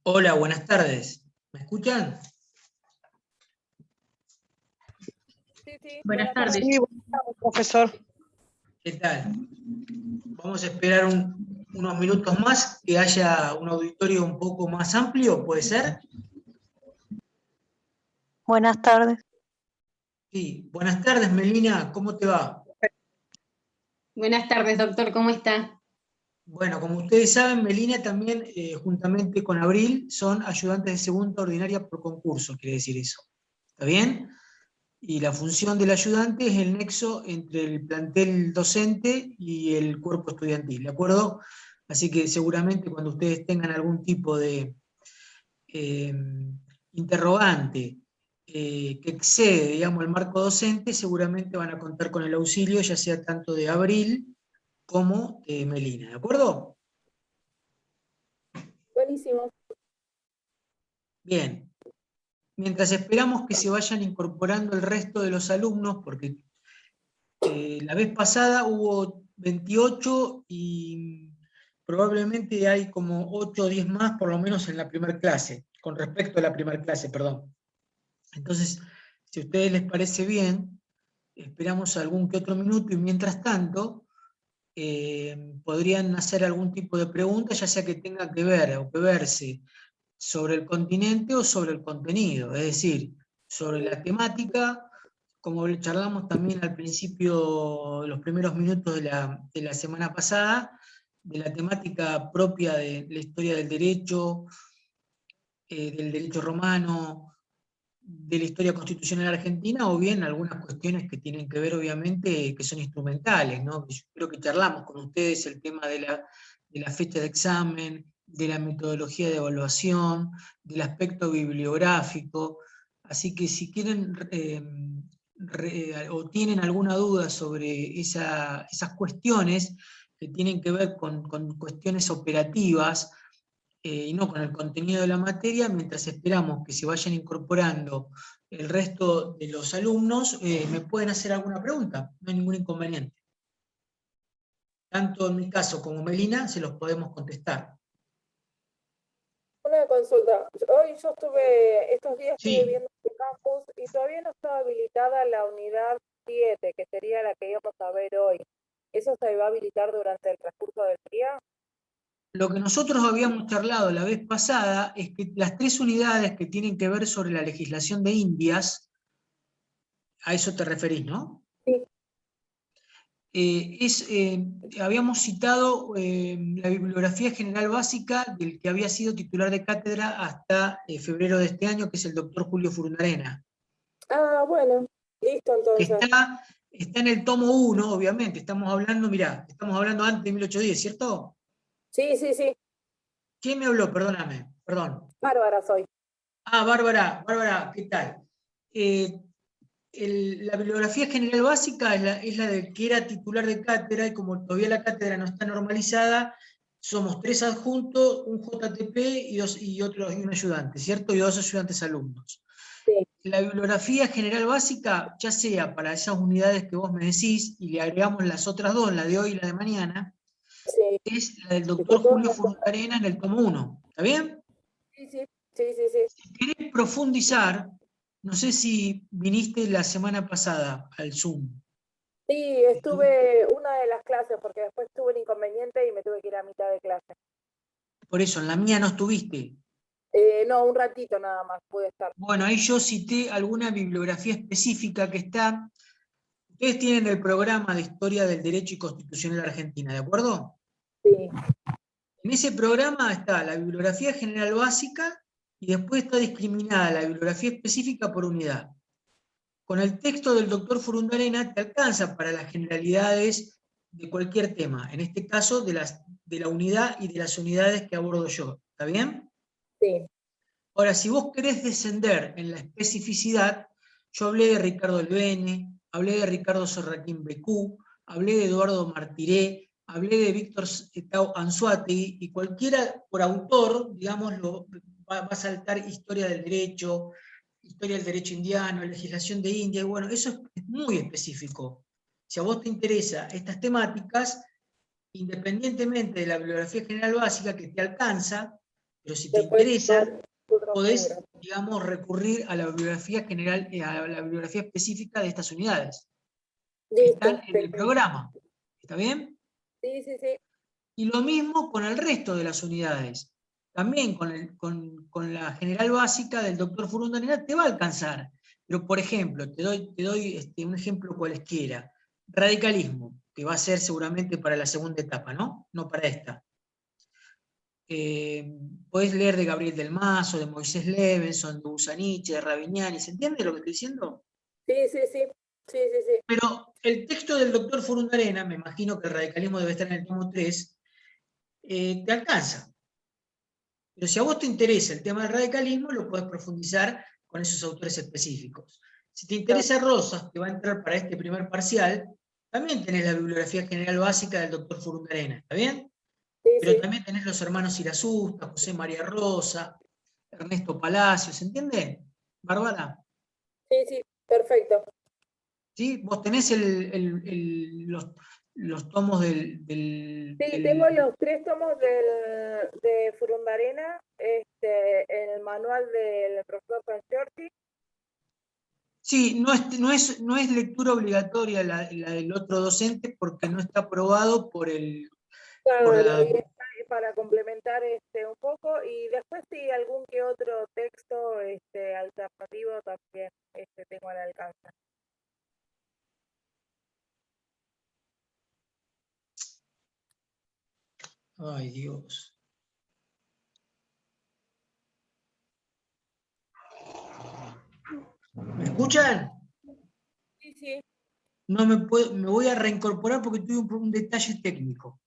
Hola, buenas tardes. ¿Me escuchan? Sí, Buenas tardes. Sí, buenas tardes, profesor. ¿Qué tal? Vamos a esperar unos minutos más, que haya un auditorio un poco más amplio, ¿puede ser? Buenas tardes. Sí. Buenas tardes, Melina, ¿cómo te va? Buenas tardes, doctor, ¿cómo está? Bueno, como ustedes saben, Melina también, juntamente con Abril, son ayudantes de segunda ordinaria por concurso, quiere decir eso. ¿Está bien? Y la función del ayudante es el nexo entre el plantel docente y el cuerpo estudiantil, ¿de acuerdo? Así que seguramente cuando ustedes tengan algún tipo de eh, interrogante que excede, digamos, el marco docente, seguramente van a contar con el auxilio, ya sea tanto de Abril como de Melina, ¿de acuerdo? Buenísimo. Bien. Mientras esperamos que se vayan incorporando el resto de los alumnos, porque la vez pasada hubo 28 y probablemente hay como 8 o 10 más, por lo menos en la primera clase, con respecto a la primera clase, perdón. Entonces, si a ustedes les parece bien, esperamos algún que otro minuto y mientras tanto podrían hacer algún tipo de pregunta, ya sea que tenga que ver o que verse sobre el continente o sobre el contenido, es decir, sobre la temática, como charlamos también al principio, los primeros minutos de la semana pasada, de la temática propia de la historia del derecho romano, de la historia constitucional argentina, o bien algunas cuestiones que tienen que ver, obviamente, que son instrumentales, ¿no? Yo creo que charlamos con ustedes el tema de la fecha de examen, de la metodología de evaluación, del aspecto bibliográfico, así que si quieren o tienen alguna duda sobre esas cuestiones que tienen que ver con cuestiones operativas, y no con el contenido de la materia, mientras esperamos que se vayan incorporando el resto de los alumnos, me pueden hacer alguna pregunta, no hay ningún inconveniente. Tanto en mi caso como Melina se los podemos contestar. Una consulta. Hoy yo estos días estuve Sí, viendo el campus y todavía no estaba habilitada la unidad 7, que sería la que íbamos a ver hoy. ¿Eso se va a habilitar durante el transcurso del día? lo que nosotros habíamos charlado la vez pasada es que las 3 unidades que tienen que ver sobre la legislación de Indias, a eso te referís, ¿no? Sí. Habíamos citado la bibliografía general básica del que había sido titular de cátedra hasta febrero de este año, que es el doctor Julio Furundarena, Ah, bueno, listo que entonces. está en el tomo 1, obviamente, estamos hablando, mirá, estamos hablando antes de 1810, ¿cierto? Sí. ¿Quién me habló? Perdóname, perdón. Bárbara soy. Ah, Bárbara, ¿qué tal? Eh, la bibliografía general básica es la del que era titular de cátedra, y como todavía la cátedra no está normalizada, somos 3 adjuntos, un JTP y un ayudante, ¿cierto? Y 2 ayudantes alumnos. Sí. La bibliografía general básica, ya sea para esas unidades que vos me decís, y le agregamos las otras 2, la de hoy y la de mañana, Sí. es la del doctor Está todo Julio junto. Furundarena en el tomo 1. ¿Está bien? Sí. Si querés profundizar, no sé si viniste la semana pasada al Zoom. Sí, estuve una de las clases porque después tuve un inconveniente y me tuve que ir a mitad de clase. Por eso, en la mía no estuviste. No, un ratito nada más pude estar. Bueno, ahí yo cité alguna bibliografía específica que está. Ustedes tienen el programa de Historia del Derecho y Constitucional Argentina, ¿de acuerdo? Sí. En ese programa está la bibliografía general básica y después está discriminada la bibliografía específica por unidad. Con el texto del doctor Furundarena te alcanza para las generalidades de cualquier tema, en este caso de la unidad y de las unidades que abordo yo. ¿Está bien? Sí. Ahora, si vos querés descender en la especificidad, yo hablé de Ricardo Albene, hablé de Ricardo Serraquín Becú, hablé de Eduardo Martiré, hablé de Víctor Tau Anzuategui, y cualquiera por autor, digamos, va a saltar historia del derecho indiano, legislación de India, y bueno, eso es muy específico. Si a vos te interesan estas temáticas, independientemente de la bibliografía general básica que te alcanza, pero si te Después, interesa, otro podés, libro. digamos, recurrir a la bibliografía general, a la bibliografía específica de estas unidades, que están Listo, en el programa. ¿Está bien? sí, sí, sí. Y lo mismo con el resto de las unidades. También con la general básica del doctor Furundarena te va a alcanzar. Pero, por ejemplo, te doy un ejemplo cualesquiera. Radicalismo, que va a ser seguramente para la segunda etapa, ¿no? No para esta. Podés leer de Gabriel del Mazo, de Moisés Levenson, de Usanich, de Ravignani. ¿Se entiende lo que estoy diciendo? Sí, sí, sí. Sí, sí, sí. Pero el texto del doctor Furundarena, me imagino que el radicalismo debe estar en el tomo 3, te alcanza. Pero si a vos te interesa el tema del radicalismo, lo podés profundizar con esos autores específicos. Si te interesa Rosas, que va a entrar para este primer parcial, también tenés la bibliografía general básica del doctor Furundarena, ¿está bien? Sí, Pero sí. también tenés los hermanos Irasusta, José María Rosa, Ernesto Palacios, ¿se entiende, Bárbara? Sí, sí, perfecto. ¿Sí? Vos tenés los tomos Sí, tengo los 3 tomos de Furundarena, el manual del profesor San Giorgi. Sí, no es lectura obligatoria la del otro docente porque no está aprobado por Claro, la... y está ahí para complementar un poco, y después sí algún que otro texto alternativo también tengo al alcance. Ay, Dios. ¿Me escuchan? Sí, sí. No me voy a reincorporar porque tuve un detalle técnico.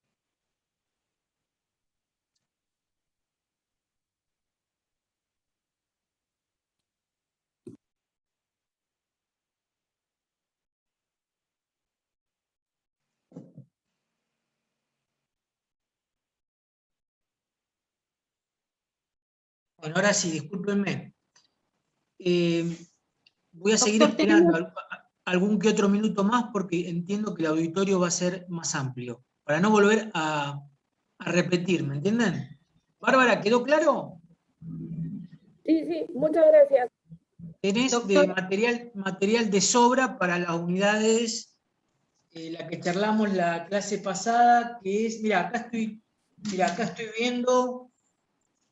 Bueno, ahora sí, discúlpenme. Voy a seguir Doctor, esperando tenemos, algún que otro minuto más porque entiendo que el auditorio va a ser más amplio, para no volver a repetir, ¿me entienden? Bárbara, ¿quedó claro? Sí, sí, muchas gracias. Tenés de doctor, material de sobra para las unidades, la que charlamos la clase pasada, que es, mira, acá estoy viendo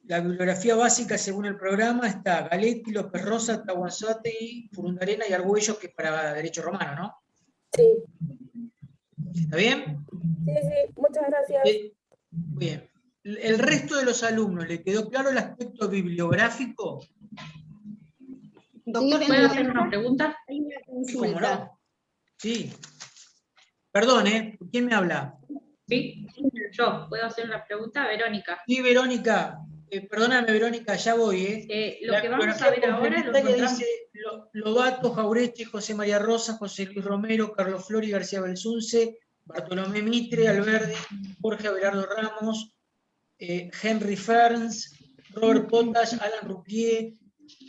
la bibliografía básica según el programa, está Galetti, López Rosa, Tahuanzate, Furundarena y Argüello, que es para derecho romano, ¿no? Sí, ¿Está bien? sí, sí, muchas gracias. Bien. ¿El resto de los alumnos le quedó claro el aspecto bibliográfico? doctor, en ¿Puedo la hacer una pregunta? hay una Sí, cómo consulta. no. Sí. Perdón, ¿quién me habla? Sí, yo puedo hacer una pregunta, Verónica. Sí, Verónica. Perdóname, Verónica, ya voy, Lo La que vamos a bibliografía ver ahora lo complementaria encontramos. dice Lobato, Jaureche, José María Rosa, José Luis Romero, Carlos Flori, García Belsunce, Bartolomé Mitre, Alberdi, Jorge Abelardo Ramos, Henry Ferns, Robert Potash, Alan Ruquier,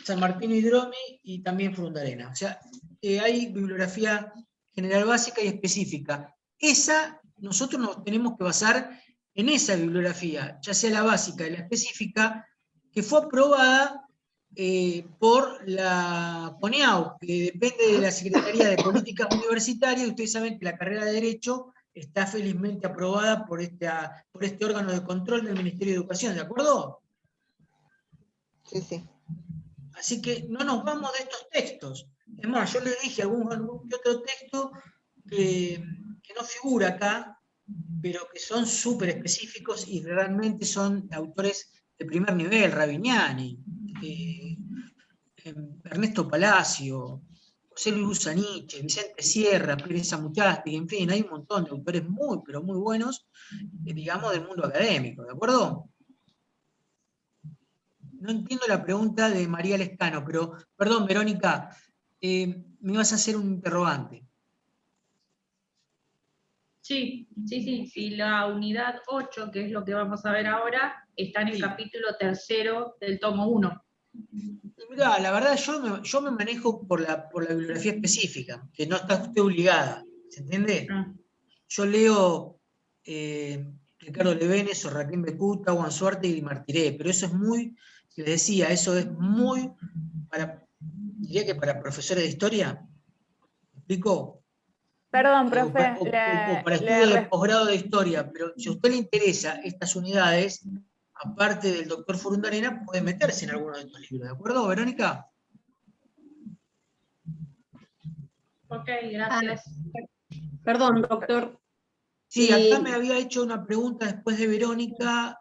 San Martín Hidromi y también Furundarena. O sea, hay bibliografía general básica y específica. Nosotros nos tenemos que basar en esa bibliografía, ya sea la básica y la específica, que fue aprobada por la CONEAU, que depende de la Secretaría de Políticas Universitarias, y ustedes saben que la carrera de Derecho está felizmente aprobada por este órgano de control del Ministerio de Educación, ¿de acuerdo? Sí, sí. Así que no nos vamos de estos textos. Es más, yo les dije algún que otro texto que no figura acá, pero que son súper específicos y realmente son autores de primer nivel, Ravignani, Ernesto Palacio, José Luis Usaniche, Vicente Sierra, Pérez Zamuchasti, en fin, hay un montón de autores muy, pero muy buenos, digamos, del mundo académico, ¿de acuerdo? No entiendo la pregunta de María Lescano, pero, perdón, Verónica, me ibas a hacer un interrogante. Sí, sí, sí, sí. La unidad 8, que es lo que vamos a ver ahora, está en el Sí. capítulo 3 del tomo 1. Mirá, la verdad yo me manejo por la bibliografía específica, que no está usted obligada, ¿se entiende? Ah, Yo leo Ricardo Levene, Sorraquín Becuta, Juan Suarte y Martiré, pero eso es muy, les decía, eso es muy, diría que para profesores de historia, ¿me explico? Perdón, O profe, para estudios de posgrado de historia, pero si a usted le interesa estas unidades, aparte del doctor Furundarena, puede meterse en alguno de estos libros, ¿de acuerdo, Verónica? Ok, gracias. Perdón, doctor. Sí, acá me había hecho una pregunta después de Verónica,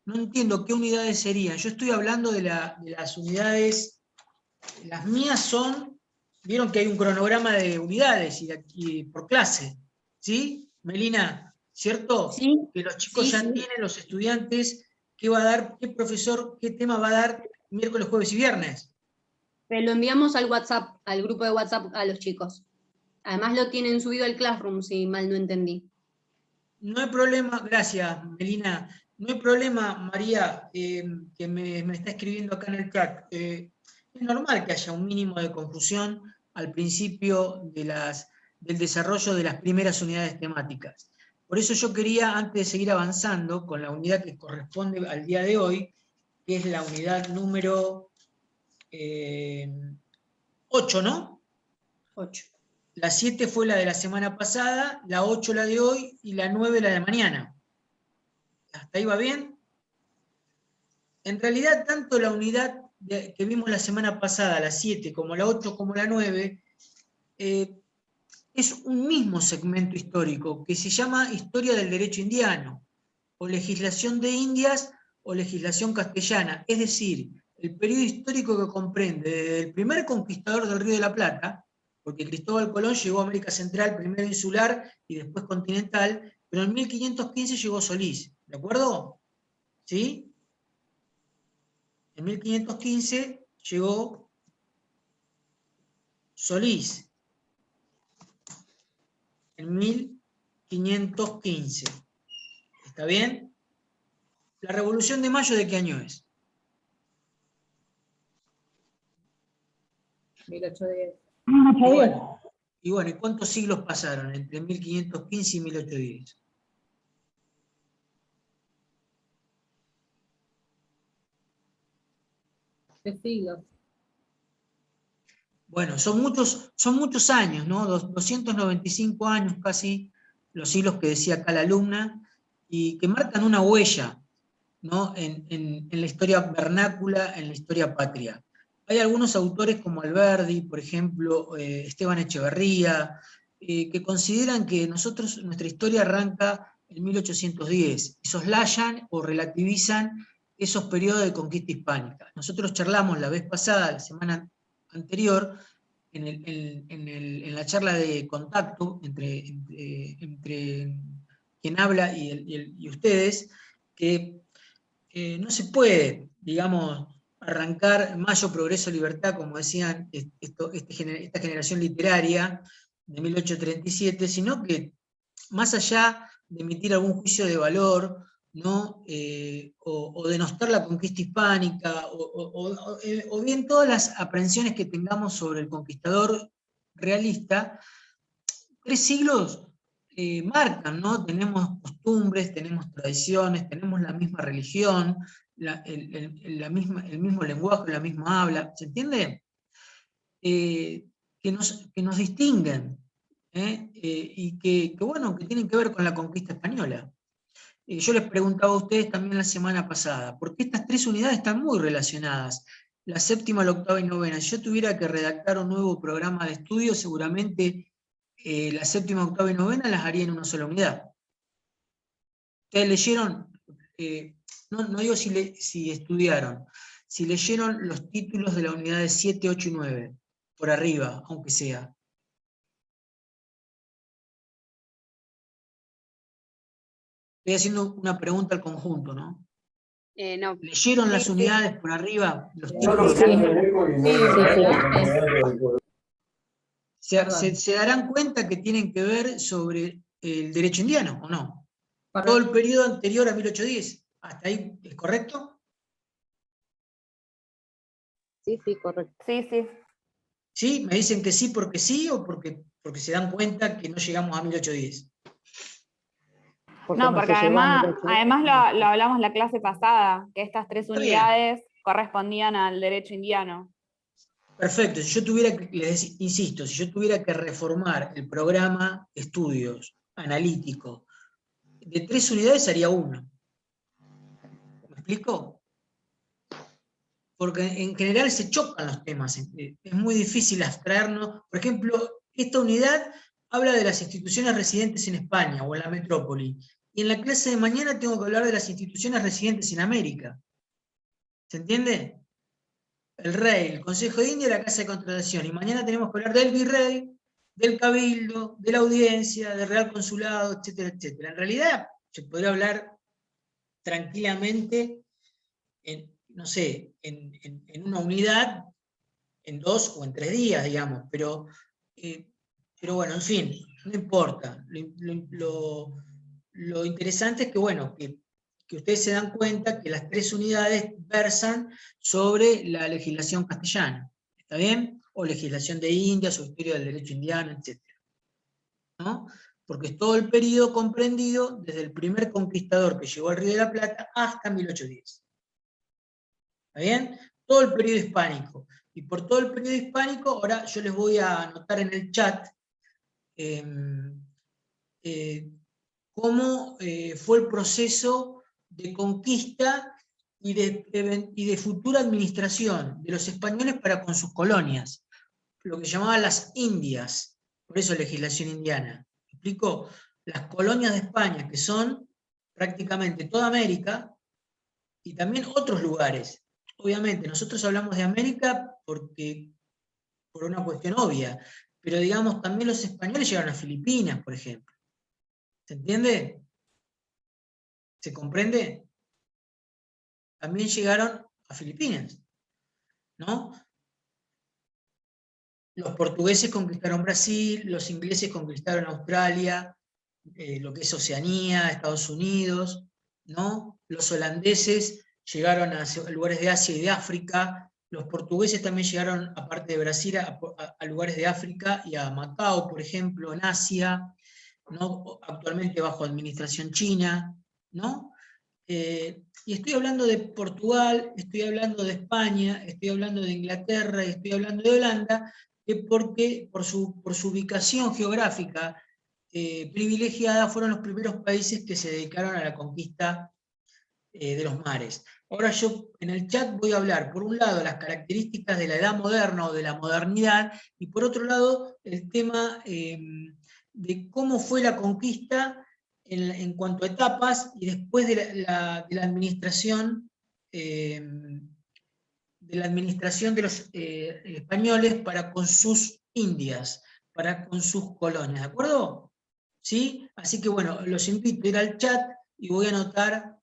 no entiendo qué unidades serían. Yo estoy hablando de las unidades, las mías son, vieron que hay un cronograma de unidades y por clase, ¿sí? Melina, ¿cierto? Sí, Que los chicos sí, ya sí. tienen, los estudiantes, qué va a dar, qué profesor, qué tema va a dar miércoles, jueves y viernes. Pero lo enviamos al WhatsApp, al grupo de WhatsApp a los chicos. Además lo tienen subido al Classroom, si mal no entendí. No hay problema, gracias, Melina. No hay problema, María, que me está escribiendo acá en el chat. Es normal que haya un mínimo de confusión al principio del desarrollo de las primeras unidades temáticas. Por eso yo quería, antes de seguir avanzando con la unidad que corresponde al día de hoy, que es la unidad número 8, ¿no? 8. La 7 fue la de la semana pasada, la 8 la de hoy y la 9 la de mañana. ¿Hasta ahí va bien? En realidad, tanto la unidad que vimos la semana pasada, la 7, como la 8, como la 9, es un mismo segmento histórico que se llama Historia del Derecho Indiano, o legislación de Indias, o legislación castellana. Es decir, el periodo histórico que comprende desde el primer conquistador del Río de la Plata, porque Cristóbal Colón llegó a América Central, primero insular y después continental, pero en 1515 llegó Solís, ¿de acuerdo? ¿Sí? En 1515 llegó Solís, en 1515. ¿Está bien? ¿La Revolución de Mayo de qué año es? 1810. Y bueno, ¿y cuántos siglos pasaron entre 1515 y 1810? ¿Qué siglos? Bueno, son muchos años, ¿no? 295 años casi, los siglos que decía acá la alumna, y que marcan una huella, ¿no? en la historia vernácula, en la historia patria. Hay algunos autores como Alberdi, por ejemplo, Esteban Echeverría, que consideran que nuestra historia arranca en 1810, y soslayan o relativizan esos periodos de conquista hispánica. Nosotros charlamos la vez pasada, la semana anterior, en la charla de contacto entre quien habla y ustedes, que no se puede, digamos, arrancar Mayo, Progreso, Libertad, como decían esta generación literaria de 1837, sino que más allá de emitir algún juicio de valor, ¿no? O denostar la conquista hispánica, o bien todas las aprehensiones que tengamos sobre el conquistador realista, 3 siglos marcan, ¿no? Tenemos costumbres, tenemos tradiciones, tenemos la misma religión, el mismo lenguaje, la misma habla, ¿se entiende? Que nos distinguen, y bueno, que tienen que ver con la conquista española. Yo les preguntaba a ustedes también la semana pasada, porque estas 3 unidades están muy relacionadas, la 7ª, la 8ª y 9ª. Si yo tuviera que redactar un nuevo programa de estudio, seguramente la 7ª, 8ª y 9ª las haría en una sola unidad. ¿Ustedes leyeron? No digo si estudiaron, si leyeron los títulos de las unidades 7, 8 y 9, por arriba, aunque sea. Estoy haciendo una pregunta al conjunto, ¿no? No. ¿Leyeron las Sí, sí. unidades por arriba? Los Sí. títulos. Sí. ¿Se darán cuenta que tienen que ver sobre el derecho indiano, o no? Todo el periodo anterior a 1810. ¿Hasta ahí es correcto? Sí, correcto. Sí, sí. ¿Sí? ¿Me dicen que sí o porque se dan cuenta que no llegamos a 1810? No, porque se llegó a además, 1800. lo hablamos la clase pasada, que estas 3 Está bien. unidades correspondían al derecho indiano. Perfecto, si yo tuviera que, insisto, si yo tuviera que reformar el programa de estudios analítico de 3 unidades, haría 1. ¿Me explico? Porque en general se chocan los temas, es muy difícil abstraernos. Por ejemplo, esta unidad habla de las instituciones residentes en España o en la metrópoli, y en la clase de mañana tengo que hablar de las instituciones residentes en América. ¿Se entiende? El rey, el Consejo de India y la Casa de Contratación. Y mañana tenemos que hablar del virrey, del cabildo, de la audiencia, del real consulado, etcétera, etcétera. En realidad, se podría hablar tranquilamente no sé, en una unidad, en 2 o en 3 días, digamos, pero bueno, en fin, no importa. Lo interesante es que, bueno, que ustedes se dan cuenta que las 3 unidades versan sobre la legislación castellana, ¿está bien? O legislación de Indias, o historia del derecho indiano, etc. ¿No? Porque es todo el periodo comprendido desde el primer conquistador que llegó al Río de la Plata hasta 1810. ¿Está bien? Todo el periodo hispánico. Y por todo el periodo hispánico, ahora yo les voy a anotar en el chat cómo fue el proceso de conquista y de futura administración de los españoles para con sus colonias, lo que llamaban las Indias, por eso legislación indiana. ¿Me explico? Las colonias de España, que son prácticamente toda América y también otros lugares. Obviamente, nosotros hablamos de América por una cuestión obvia, pero digamos, también los españoles llegaron a Filipinas, por ejemplo. ¿Se entiende? ¿Se comprende? También llegaron a Filipinas, ¿no? Los portugueses conquistaron Brasil, los ingleses conquistaron Australia, lo que es Oceanía, Estados Unidos, ¿no? Los holandeses llegaron a lugares de Asia y de África, los portugueses también llegaron, aparte de Brasil, a lugares de África y a Macao, por ejemplo, en Asia, ¿no? Actualmente bajo administración china, ¿no? Y estoy hablando de Portugal, estoy hablando de España, estoy hablando de Inglaterra, y estoy hablando de Holanda, porque por su ubicación geográfica privilegiada fueron los primeros países que se dedicaron a la conquista de los mares. Ahora yo en el chat voy a hablar, por un lado, las características de la edad moderna o de la modernidad, y por otro lado, el tema de cómo fue la conquista en cuanto a etapas, y después de la administración de los españoles para con sus Indias, para con sus colonias, ¿de acuerdo? ¿Sí? Así que bueno, los invito a ir al chat y voy a anotar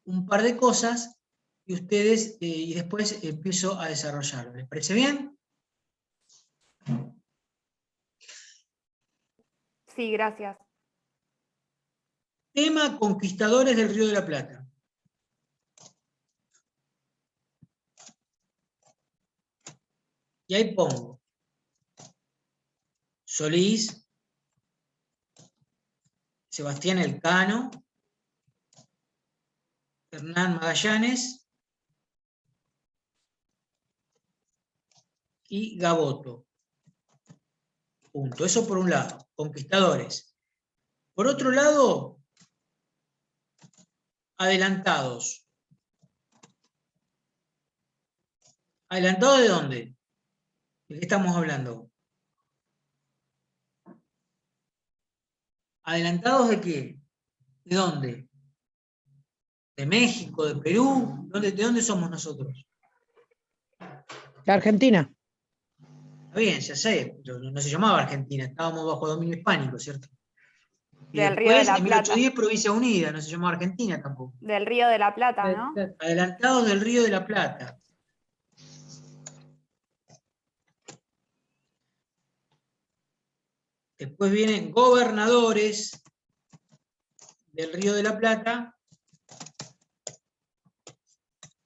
un par de cosas y ustedes, y después empiezo a desarrollarlo. ¿Les parece bien? Sí, gracias. Tema conquistadores del Río de la Plata. Y ahí pongo Solís, Sebastián Elcano, Hernán Magallanes y Gaboto. Punto. Eso por un lado, conquistadores. Por otro lado, adelantados. ¿Adelantados de dónde? ¿De qué estamos hablando? ¿Adelantados de qué? ¿De dónde? ¿De México? ¿De Perú? ¿De dónde somos nosotros? La Argentina. Está bien, ya sé, pero no se llamaba Argentina, estábamos bajo dominio hispánico, ¿cierto? Y Del Río de después, la en Plata. 1810, Provincia Unida, no se llamaba Argentina tampoco. Del Río de la Plata, ¿no? Adelantados del Río de la Plata. Después vienen gobernadores del Río de la Plata.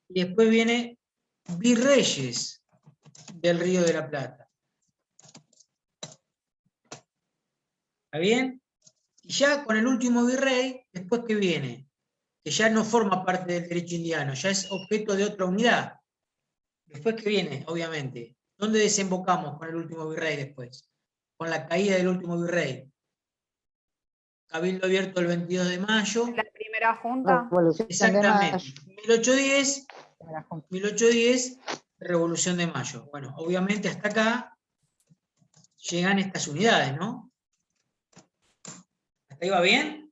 Y después viene virreyes del Río de la Plata. ¿Está bien? Y ya con el último virrey, después que viene, que ya no forma parte del derecho indiano, ya es objeto de otra unidad. Después que viene, obviamente. ¿Dónde desembocamos con el último virrey después? Con la caída del último virrey. Cabildo abierto el 22 de mayo. La primera junta. Revolución de Exactamente. Mayo. 1810, Revolución de Mayo. Bueno, obviamente hasta acá llegan estas unidades, ¿no? ¿Hasta ahí va bien?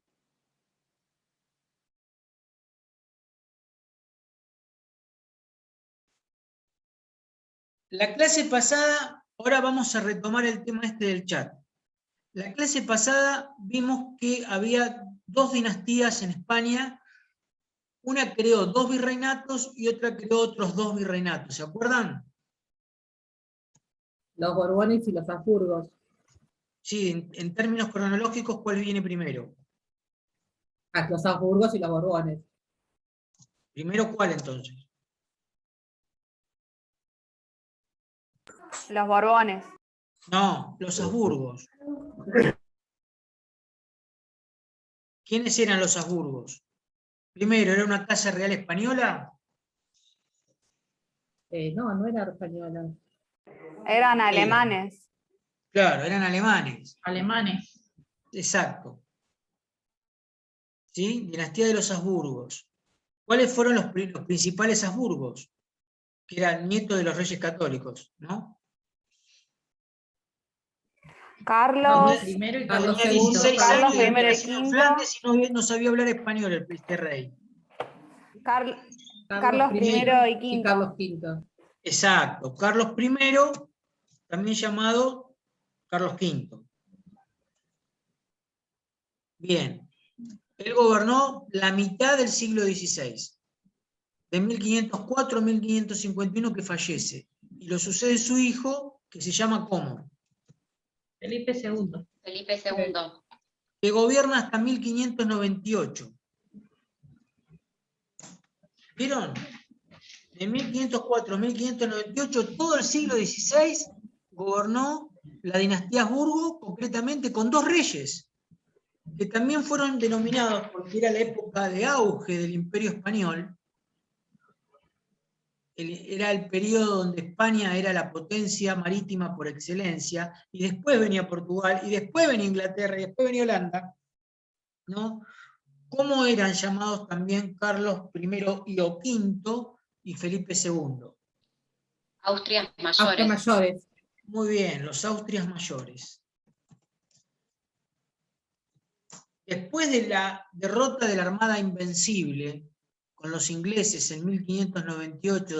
La clase pasada, ahora vamos a retomar el tema este del chat. La clase pasada vimos que había dos dinastías en España. Una creó 2 virreinatos y otra creó otros 2 virreinatos. ¿Se acuerdan? Los Borbones y los Habsburgos. Sí, en términos cronológicos, ¿cuál viene primero? Ah, los Habsburgos y los Borbones. ¿Primero cuál entonces? Los Borbones. No, los Habsburgos. ¿Quiénes eran los Habsburgos? Primero, ¿era una casa real española? No, no era española. Eran alemanes. Claro, eran alemanes. Alemanes. Exacto. ¿Sí? Dinastía de los Habsburgos. ¿Cuáles fueron los principales Habsburgos? Que eran nietos de los reyes católicos, ¿no? Carlos. Primero y Carlos Tenía Carlos II. 16 Carlos años y I había y nacido en V. Flandes y no sabía hablar español este rey. Carlos I y y V. Carlos V. Exacto. Carlos I, también llamado Carlos V. Bien. Él gobernó la mitad del siglo XVI. De 1504 a 1551 que fallece. Y lo sucede su hijo, que se llama ¿cómo? Felipe II. Felipe II. Que gobierna hasta 1598. ¿Vieron? De 1504 a 1598, todo el siglo XVI gobernó la dinastía Habsburgo, concretamente con 2 reyes, que también fueron denominados, porque era la época de auge del Imperio Español, era el periodo donde España era la potencia marítima por excelencia, y después venía Portugal, y después venía Inglaterra, y después venía Holanda, ¿no? ¿Cómo eran llamados también Carlos I y V y Felipe II? Austrias Austrias mayores. Muy bien, los Austrias mayores. Después de la derrota de la Armada Invencible con los ingleses en 1598,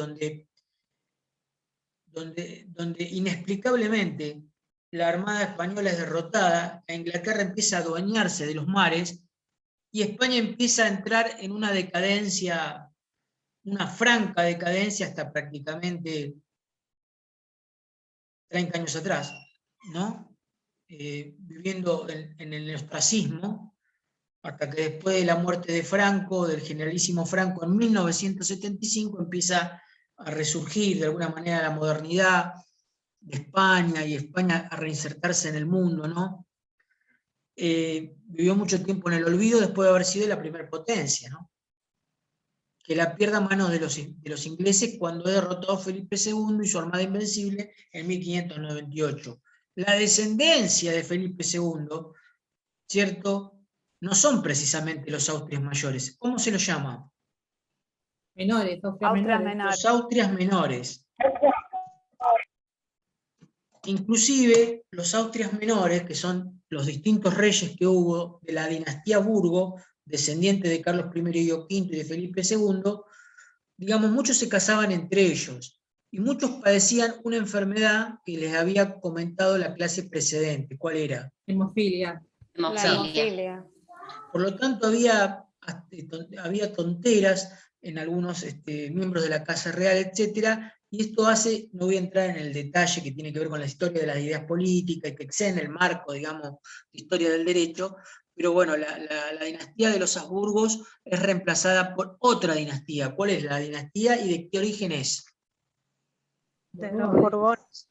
donde inexplicablemente la Armada Española es derrotada, la Inglaterra empieza a adueñarse de los mares y España empieza a entrar en una decadencia, una franca decadencia hasta prácticamente 30 años atrás, ¿no? Viviendo en el ostracismo, hasta que después de la muerte de Franco, del generalísimo Franco, en 1975 empieza a resurgir de alguna manera la modernidad de España y España a reinsertarse en el mundo, ¿no? Vivió mucho tiempo en el olvido después de haber sido la primera potencia, ¿no? Que la pierda a manos de los ingleses cuando derrotó a Felipe II y su Armada Invencible en 1598. La descendencia de Felipe II, ¿cierto?, no son precisamente los Austrias mayores. ¿Cómo se los llama? Menores, Austrias Austrias menores. menores. Los Austrias menores. Inclusive los Austrias menores, que son los distintos reyes que hubo de la dinastía Burgo, descendiente de Carlos I y V y de Felipe II, digamos, muchos se casaban entre ellos, y muchos padecían una enfermedad que les había comentado la clase precedente. ¿Cuál era? Hemofilia. La hemofilia. Por lo tanto, había tonteras en algunos miembros de la Casa Real, etc. Y esto hace, no voy a entrar en el detalle que tiene que ver con la historia de las ideas políticas y que excede el marco, digamos, de historia del derecho, pero bueno, la dinastía de los Habsburgos es reemplazada por otra dinastía. ¿Cuál es la dinastía y de qué origen es? De los Borbones.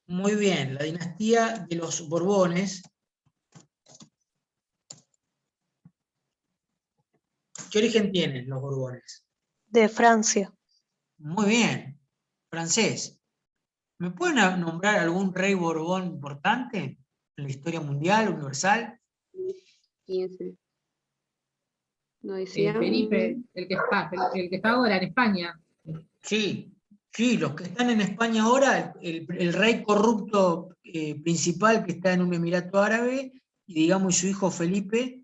Muy bien, la dinastía de los Borbones. ¿Qué origen tienen los Borbones? De Francia. Muy bien, francés. ¿Me pueden nombrar algún rey Borbón importante en la historia mundial, universal? 15. No decía. Felipe, el que está ahora en España. Sí, sí, los que están en España ahora, el rey corrupto principal que está en un emirato árabe, y digamos su hijo Felipe,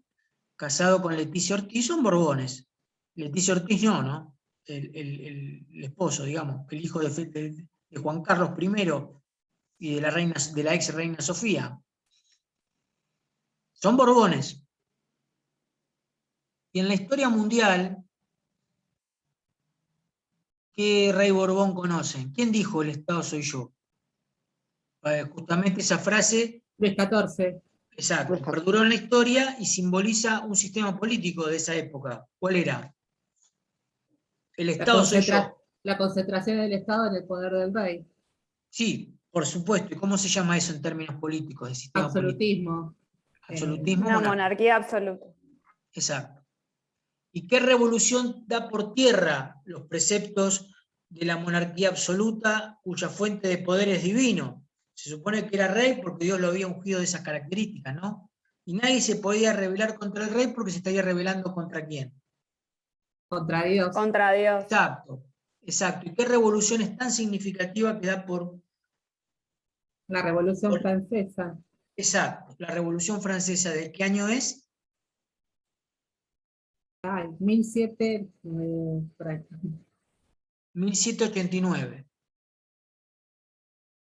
casado con Leticia Ortiz, son Borbones. Leticia Ortiz no, el esposo, digamos, el hijo de Juan Carlos I y de la ex reina Sofía. Son Borbones. Y en la historia mundial, ¿qué rey Borbón conocen? ¿Quién dijo el Estado soy yo? Justamente esa frase, Luis XIV. exacto, perduró en la historia y simboliza un sistema político de esa época. ¿Cuál era? El Estado soy yo. La concentración del Estado en el poder del rey. Sí, por supuesto. ¿Y cómo se llama eso en términos políticos? De sistema Absolutismo. político? Absolutismo. Una monarquía absoluta. Exacto. ¿Y qué revolución da por tierra los preceptos de la monarquía absoluta, cuya fuente de poder es divino? Se supone que era rey porque Dios lo había ungido de esas características, ¿no? Y nadie se podía rebelar contra el rey porque se estaría rebelando ¿contra quién? Contra Dios. Contra Dios. Exacto, exacto. ¿Y qué revolución es tan significativa que da por... La Revolución Francesa. Exacto, la Revolución Francesa, ¿de qué año es? 1789.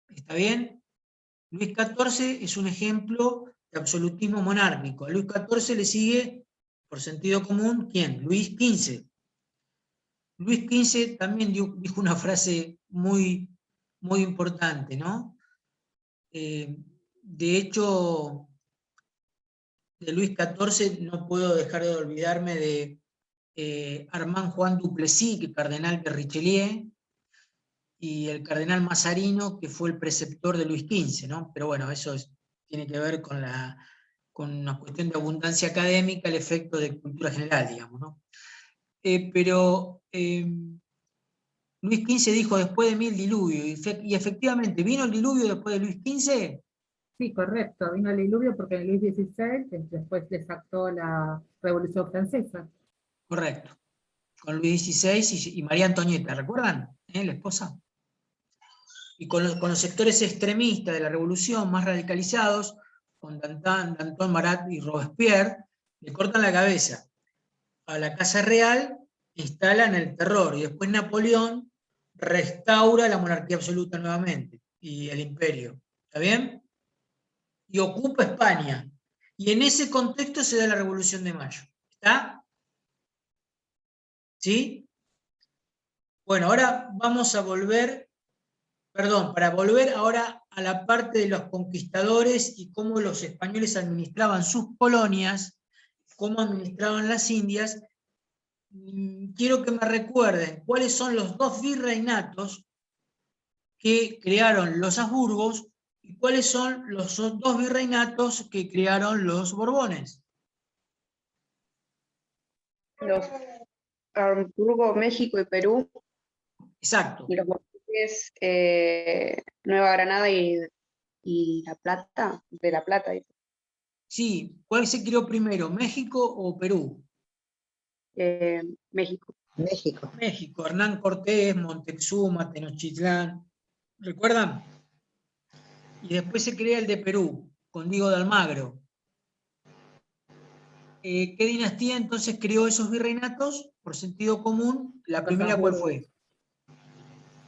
¿Está bien? Luis XIV es un ejemplo de absolutismo monárquico. A Luis XIV le sigue, por sentido común, ¿quién? Luis XV. Luis XV también dijo una frase muy, muy importante, ¿no? De hecho, de Luis XIV no puedo dejar de olvidarme de Armand Juan Duplessis, que cardenal de Richelieu, y el cardenal Mazarino, que fue el preceptor de Luis XV, ¿no? Pero bueno, eso tiene que ver con una cuestión de abundancia académica, el efecto de cultura general, digamos, ¿no? Luis XV dijo, después de mí el diluvio, y efectivamente, ¿vino el diluvio después de Luis XV? Sí, correcto, vino el diluvio porque Luis XVI después le sacó la Revolución Francesa. Correcto, con Luis XVI y María Antonieta, ¿recuerdan? La esposa. Y con los sectores extremistas de la revolución, más radicalizados, con Danton, Marat y Robespierre, le cortan la cabeza a la Casa Real, instalan el terror, y después Napoleón restaura la monarquía absoluta nuevamente, y el imperio. ¿Está bien? Y ocupa España. Y en ese contexto se da la Revolución de Mayo. ¿Está? ¿Sí? Bueno, ahora vamos a volver, para volver ahora a la parte de los conquistadores y cómo los españoles administraban sus colonias, cómo administraban las Indias. Quiero que me recuerden cuáles son los dos virreinatos que crearon los Habsburgos y cuáles son los dos virreinatos que crearon los Borbones. Los Habsburgo, México y Perú. Exacto. Y los Borbones, Nueva Granada y La Plata, de La Plata. Sí, ¿cuál se creó primero, México o Perú? México. México. México, Hernán Cortés, Montezuma, Tenochtitlán, ¿recuerdan? Y después se crea el de Perú, con Diego de Almagro. ¿Qué dinastía entonces creó esos virreinatos? Por sentido común, la primera ¿cuál fue?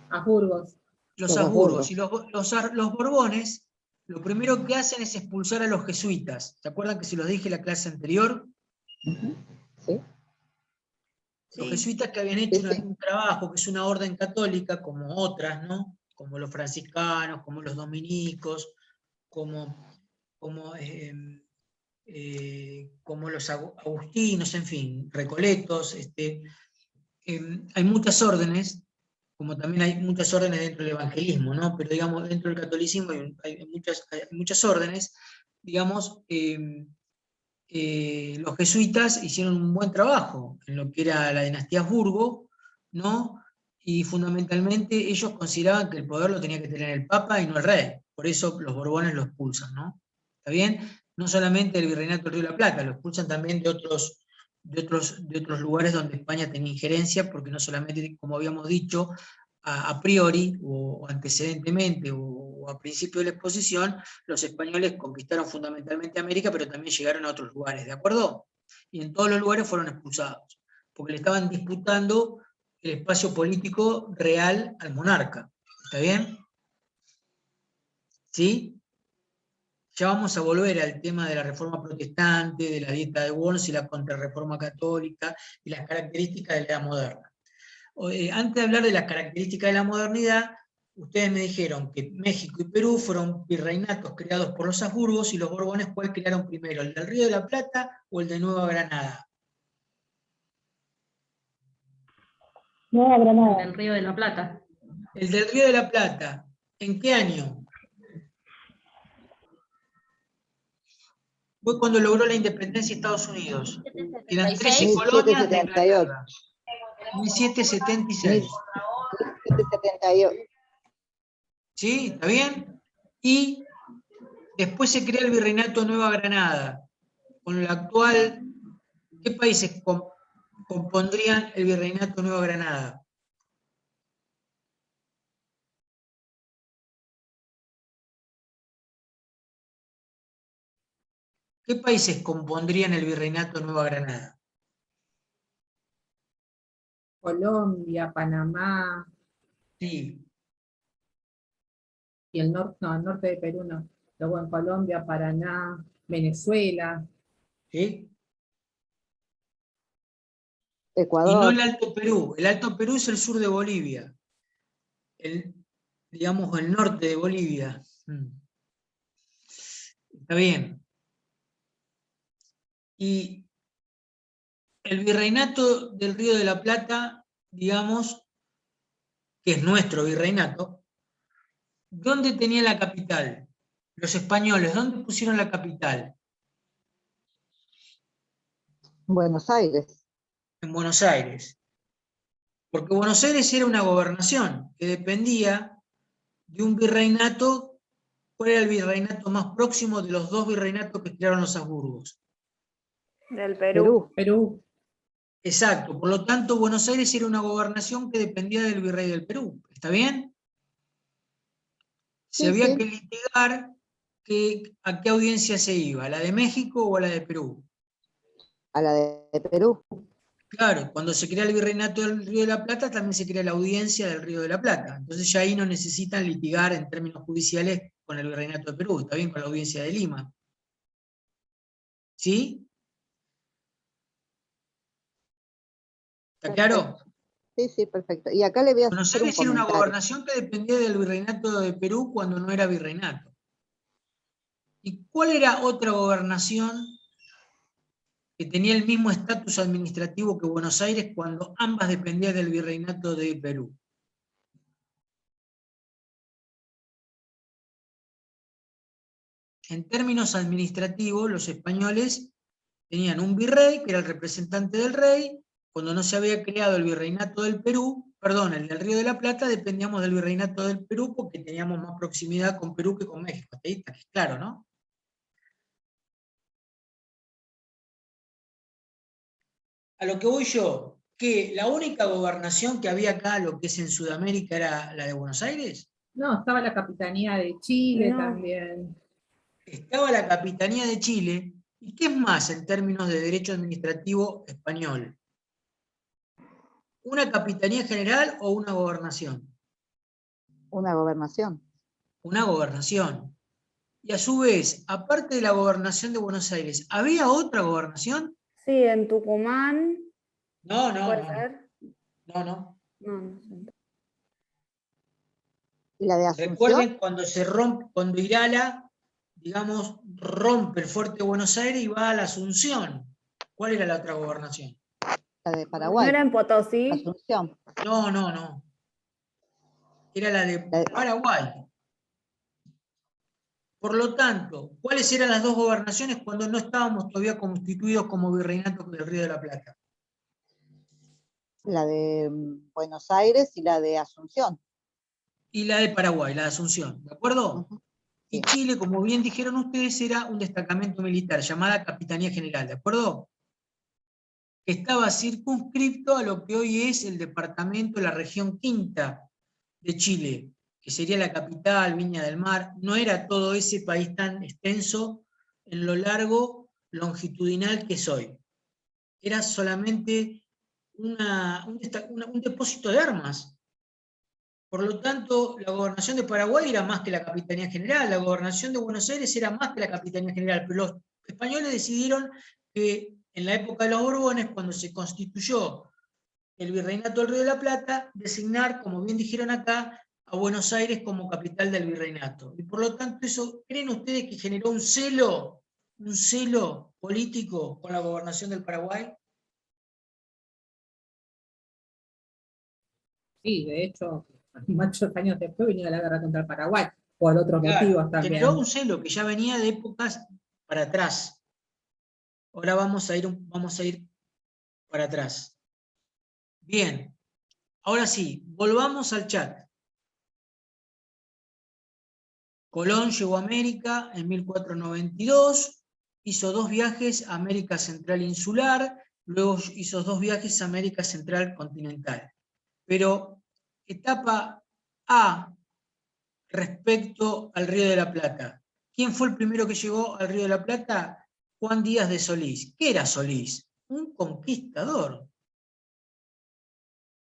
Habsburgos. Los Habsburgos. Y los Borbones, lo primero que hacen es expulsar a los jesuitas. ¿Se acuerdan que se los dije en la clase anterior? Sí. Los jesuitas que habían hecho un trabajo, que es una orden católica, como otras, ¿no? Como los franciscanos, como los dominicos, como los agustinos, en fin, recoletos. Hay muchas órdenes, como también hay muchas órdenes dentro del evangelismo, ¿no? Pero digamos, dentro del catolicismo hay muchas órdenes, digamos, los jesuitas hicieron un buen trabajo en lo que era la dinastía Habsburgo, ¿no? Y fundamentalmente ellos consideraban que el poder lo tenía que tener el Papa y no el rey. Por eso los Borbones lo expulsan, ¿no? ¿Está bien? No solamente del Virreinato del Río de la Plata, lo expulsan también de otros lugares donde España tenía injerencia, porque no solamente, como habíamos dicho, a priori, o antecedentemente, o a principio de la exposición, los españoles conquistaron fundamentalmente América, pero también llegaron a otros lugares, ¿de acuerdo? Y en todos los lugares fueron expulsados, porque le estaban disputando el espacio político real al monarca. ¿Está bien? ¿Sí? Ya vamos a volver al tema de la reforma protestante, de la dieta de Worms y la contrarreforma católica y las características de la edad moderna. Antes de hablar de las características de la modernidad, ustedes me dijeron que México y Perú fueron virreinatos creados por los Habsburgos, y los Borbones, ¿cuál crearon primero? ¿El del Río de la Plata o el de Nueva Granada? Nueva Granada. Del Río de la Plata. El del Río de la Plata, ¿en qué año? Fue cuando logró la independencia de Estados Unidos. Eran 13 colonias de Inglaterra. 1776. 1778. ¿Sí? ¿Está bien? Y después se crea el Virreinato de Nueva Granada. Con el actual, ¿qué países compondrían el Virreinato de Nueva Granada? ¿Qué países compondrían el Virreinato de Nueva Granada? Colombia, Panamá Sí. y el norte, no, el norte de Perú no. Luego en Colombia, Paraná, Venezuela. ¿Sí? Y no Ecuador. el Alto Perú. El Alto Perú es el sur de Bolivia. Digamos, el norte de Bolivia. Está bien. Y el Virreinato del Río de la Plata, digamos, que es nuestro virreinato, ¿dónde tenía la capital? Los españoles, ¿dónde pusieron la capital? Buenos Aires. En Buenos Aires. Porque Buenos Aires era una gobernación que dependía de un virreinato. ¿Cuál era el virreinato más próximo de los dos virreinatos que crearon los Habsburgos? Del Perú. Perú. Exacto, por lo tanto Buenos Aires era una gobernación que dependía del virrey del Perú. ¿Está bien? Se Sí, había sí. que litigar a qué audiencia se iba, ¿a la de México o a la de Perú? A la de Perú. Claro, cuando se crea el virreinato del Río de la Plata, también se crea la audiencia del Río de la Plata. Entonces ya ahí no necesitan litigar en términos judiciales con el virreinato de Perú, está bien, con la audiencia de Lima. ¿Sí? ¿Está claro? Sí, sí, perfecto. Y acá le voy a Buenos hacer un Aires era una comentario. gobernación que dependía del virreinato de Perú cuando no era virreinato. ¿Y cuál era otra gobernación que tenía el mismo estatus administrativo que Buenos Aires cuando ambas dependían del virreinato de Perú? En términos administrativos, los españoles tenían un virrey, que era el representante del rey. Cuando no se había creado el virreinato del Perú, perdón, el del Río de la Plata, dependíamos del virreinato del Perú porque teníamos más proximidad con Perú que con México. Ahí está claro, ¿no? A lo que voy yo, que la única gobernación que había acá, lo que es en Sudamérica, era la de Buenos Aires. No, estaba la Capitanía de Chile No. también. Estaba la Capitanía de Chile. ¿Y qué es más en términos de derecho administrativo español? ¿Una capitanía general o una gobernación? Una gobernación. Una gobernación. Y a su vez, aparte de la gobernación de Buenos Aires, ¿había otra gobernación? Sí, en Tucumán. No, no, ¿Puede no. ser? No, no. No, no sé. ¿Y la de Asunción? Recuerden cuando se rompe, cuando Irala, digamos, rompe el fuerte de Buenos Aires y va a la Asunción. ¿Cuál era la otra gobernación? La de ¿No Paraguay. era en Potosí? Asunción. No, no, no. Era la de Paraguay. Por lo tanto, ¿cuáles eran las dos gobernaciones cuando no estábamos todavía constituidos como virreinato del Río de la Plata? La de Buenos Aires y la de Asunción. Y la de Paraguay, la de Asunción, ¿de acuerdo? Ujú. Y Chile, como bien dijeron ustedes, era un destacamento militar, llamada Capitanía General, ¿de acuerdo? Que estaba circunscripto a lo que hoy es el departamento, la región quinta de Chile, que sería la capital, Viña del Mar. No era todo ese país tan extenso en lo largo, longitudinal que es hoy. Era solamente un depósito de armas. Por lo tanto, la gobernación de Paraguay era más que la Capitanía General, la gobernación de Buenos Aires era más que la Capitanía General, pero los españoles decidieron que en la época de los Borbones, cuando se constituyó el Virreinato del Río de la Plata, designar, como bien dijeron acá, a Buenos Aires como capital del virreinato. Y por lo tanto, eso, ¿creen ustedes que generó un celo político con la gobernación del Paraguay? Sí, de hecho, muchos años después venía la guerra contra el Paraguay, por otros motivos también. Generó un celo que ya venía de épocas para atrás. Ahora vamos a ir para atrás. Bien, ahora sí, volvamos al chat. Colón llegó a América en 1492, hizo 2 viajes a América Central Insular, luego hizo 2 viajes a América Central Continental. Pero etapa A respecto al Río de la Plata. ¿Quién fue el primero que llegó al Río de la Plata? Juan Díaz de Solís. ¿Qué era Solís? Un conquistador.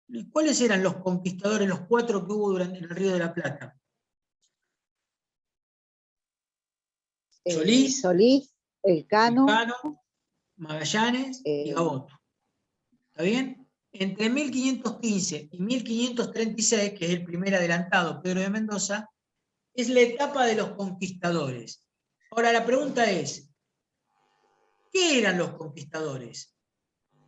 ¿Y cuáles eran los conquistadores, los 4 que hubo en el Río de la Plata? Solís, Elcano, Magallanes y Gaboto. ¿Está bien? Entre 1515 y 1536, que es el primer adelantado, Pedro de Mendoza, es la etapa de los conquistadores. Ahora la pregunta es, ¿qué eran los conquistadores?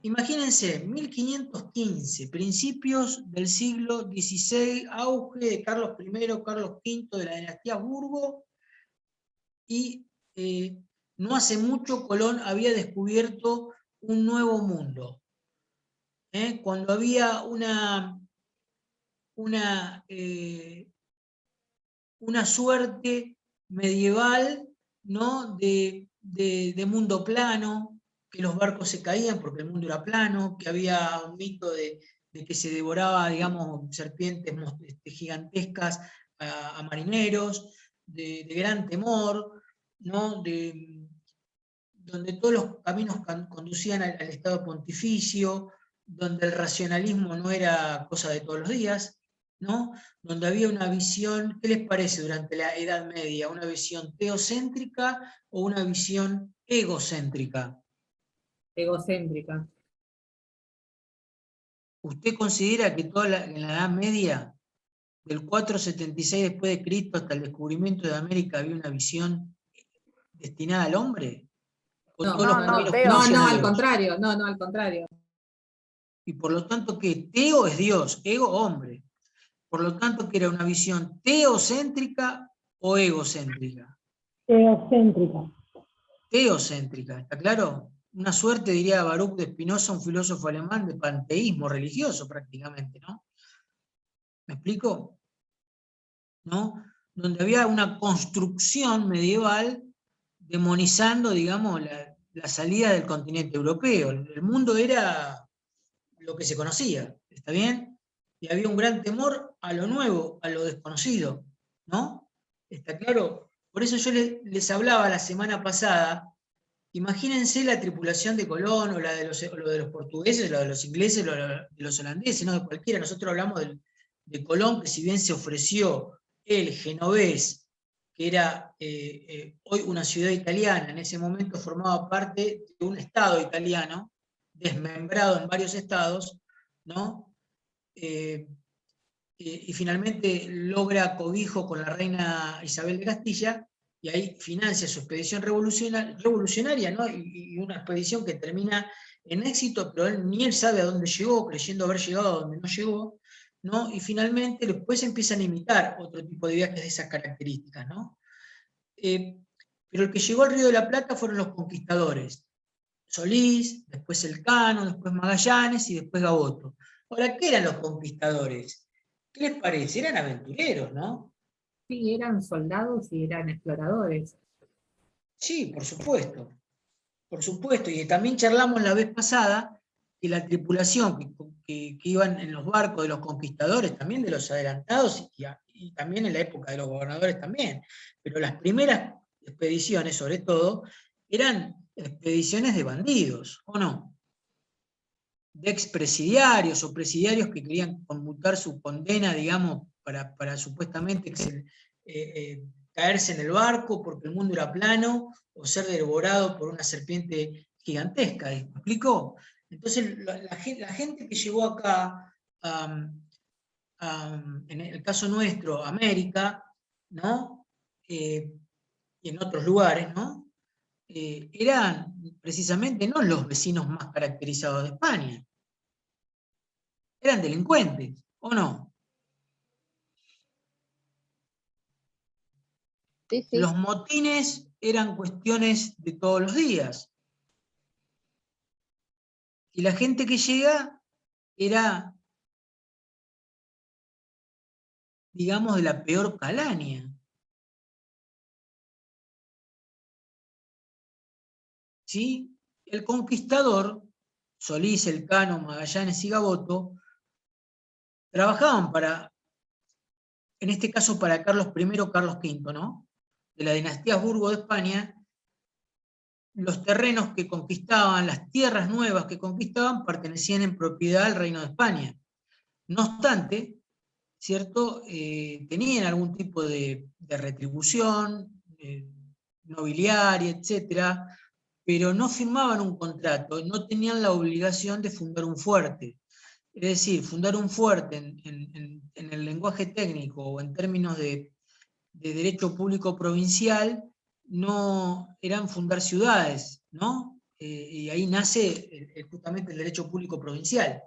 Imagínense, 1515, principios del siglo XVI, auge de Carlos I, Carlos V de la dinastía Burgo, y no hace mucho Colón había descubierto un nuevo mundo. Cuando había una suerte medieval, ¿no? de mundo plano, que los barcos se caían porque el mundo era plano, que había un mito de que se devoraba, digamos, serpientes gigantescas a marineros, de gran temor, ¿no? Donde todos los caminos conducían al estado pontificio, donde el racionalismo no era cosa de todos los días, ¿no? Donde había una visión, ¿qué les parece durante la Edad Media? ¿Una visión teocéntrica o una visión egocéntrica? Egocéntrica. ¿Usted considera que en la Edad Media, del 476 después de Cristo hasta el descubrimiento de América, había una visión destinada al hombre? ¿O No, todos los caminos Teo. conducían a al Dios? contrario, no, al contrario. Y por lo tanto, ¿qué? Teo es Dios, ego hombre. Por lo tanto, ¿que era una visión teocéntrica o egocéntrica? Teocéntrica. Teocéntrica, ¿está claro? Una suerte, diría Baruch de Spinoza, un filósofo alemán, de panteísmo religioso prácticamente, ¿no? ¿Me explico? ¿No? Donde había una construcción medieval demonizando, digamos, la salida del continente europeo. El mundo era lo que se conocía, ¿está bien? Y había un gran temor a lo nuevo, a lo desconocido, ¿no? ¿Está claro? Por eso yo les hablaba la semana pasada, imagínense la tripulación de Colón, o lo de los portugueses, lo de los ingleses, lo de los holandeses, no de cualquiera. Nosotros hablamos de Colón, que si bien se ofreció el genovés, que era hoy una ciudad italiana, en ese momento formaba parte de un estado italiano, desmembrado en varios estados, ¿no? Y finalmente logra cobijo con la reina Isabel de Castilla, y ahí financia su expedición revolucionaria, ¿no? Y una expedición que termina en éxito, pero ni él sabe a dónde llegó, creyendo haber llegado a donde no llegó, ¿no? Y finalmente después empiezan a imitar otro tipo de viajes de esas características, ¿no? Pero el que llegó al Río de la Plata fueron los conquistadores. Solís, después Elcano, después Magallanes y después Gaboto. Ahora, ¿qué eran los conquistadores? ¿Qué les parece? Eran aventureros, ¿no? Sí, eran soldados y eran exploradores. Sí, por supuesto. Por supuesto. Y también charlamos la vez pasada que la tripulación que iban en los barcos de los conquistadores, también de los adelantados, y también en la época de los gobernadores también. Pero las primeras expediciones, sobre todo, eran expediciones de bandidos, ¿o no? De expresidiarios o presidiarios que querían conmutar su condena, digamos, para supuestamente caerse en el barco porque el mundo era plano, o ser devorado por una serpiente gigantesca, ¿me explicó? Entonces la gente que llegó acá, en el caso nuestro, América, ¿no? Y en otros lugares, ¿no? Eran precisamente no los vecinos más caracterizados de España. Eran delincuentes, ¿o no? Sí, sí. Los motines eran cuestiones de todos los días. Y la gente que llega era, digamos, de la peor calaña. ¿Sí? El conquistador, Solís, Elcano, Magallanes y Gaboto, trabajaban en este caso para Carlos I, Carlos V, ¿no? De la dinastía Habsburgo de España. Los terrenos que conquistaban, las tierras nuevas que conquistaban, pertenecían en propiedad al Reino de España. No obstante, ¿cierto? Tenían algún tipo de retribución nobiliaria, etcétera, pero no firmaban un contrato, no tenían la obligación de fundar un fuerte. Es decir, fundar un fuerte en el lenguaje técnico o en términos de derecho público provincial, no eran fundar ciudades, ¿no? Y ahí nace justamente el derecho público provincial.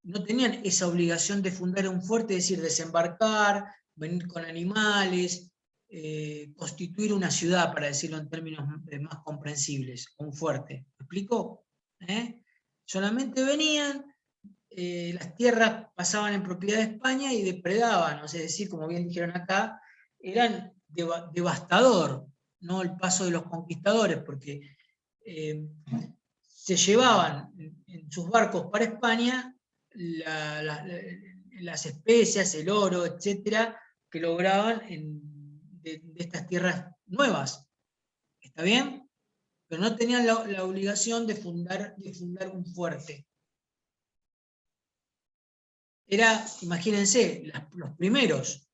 No tenían esa obligación de fundar un fuerte, es decir, desembarcar, venir con animales, constituir una ciudad, para decirlo en términos más comprensibles, un fuerte. ¿Me explico? Solamente venían, las tierras pasaban en propiedad de España y depredaban, es decir, como bien dijeron acá, eran devastador, ¿no? El paso de los conquistadores, porque se llevaban en sus barcos para España las especias, el oro, etcétera, que lograban de estas tierras nuevas. ¿Está bien? Pero no tenían la obligación de fundar un fuerte. Era, imagínense, los primeros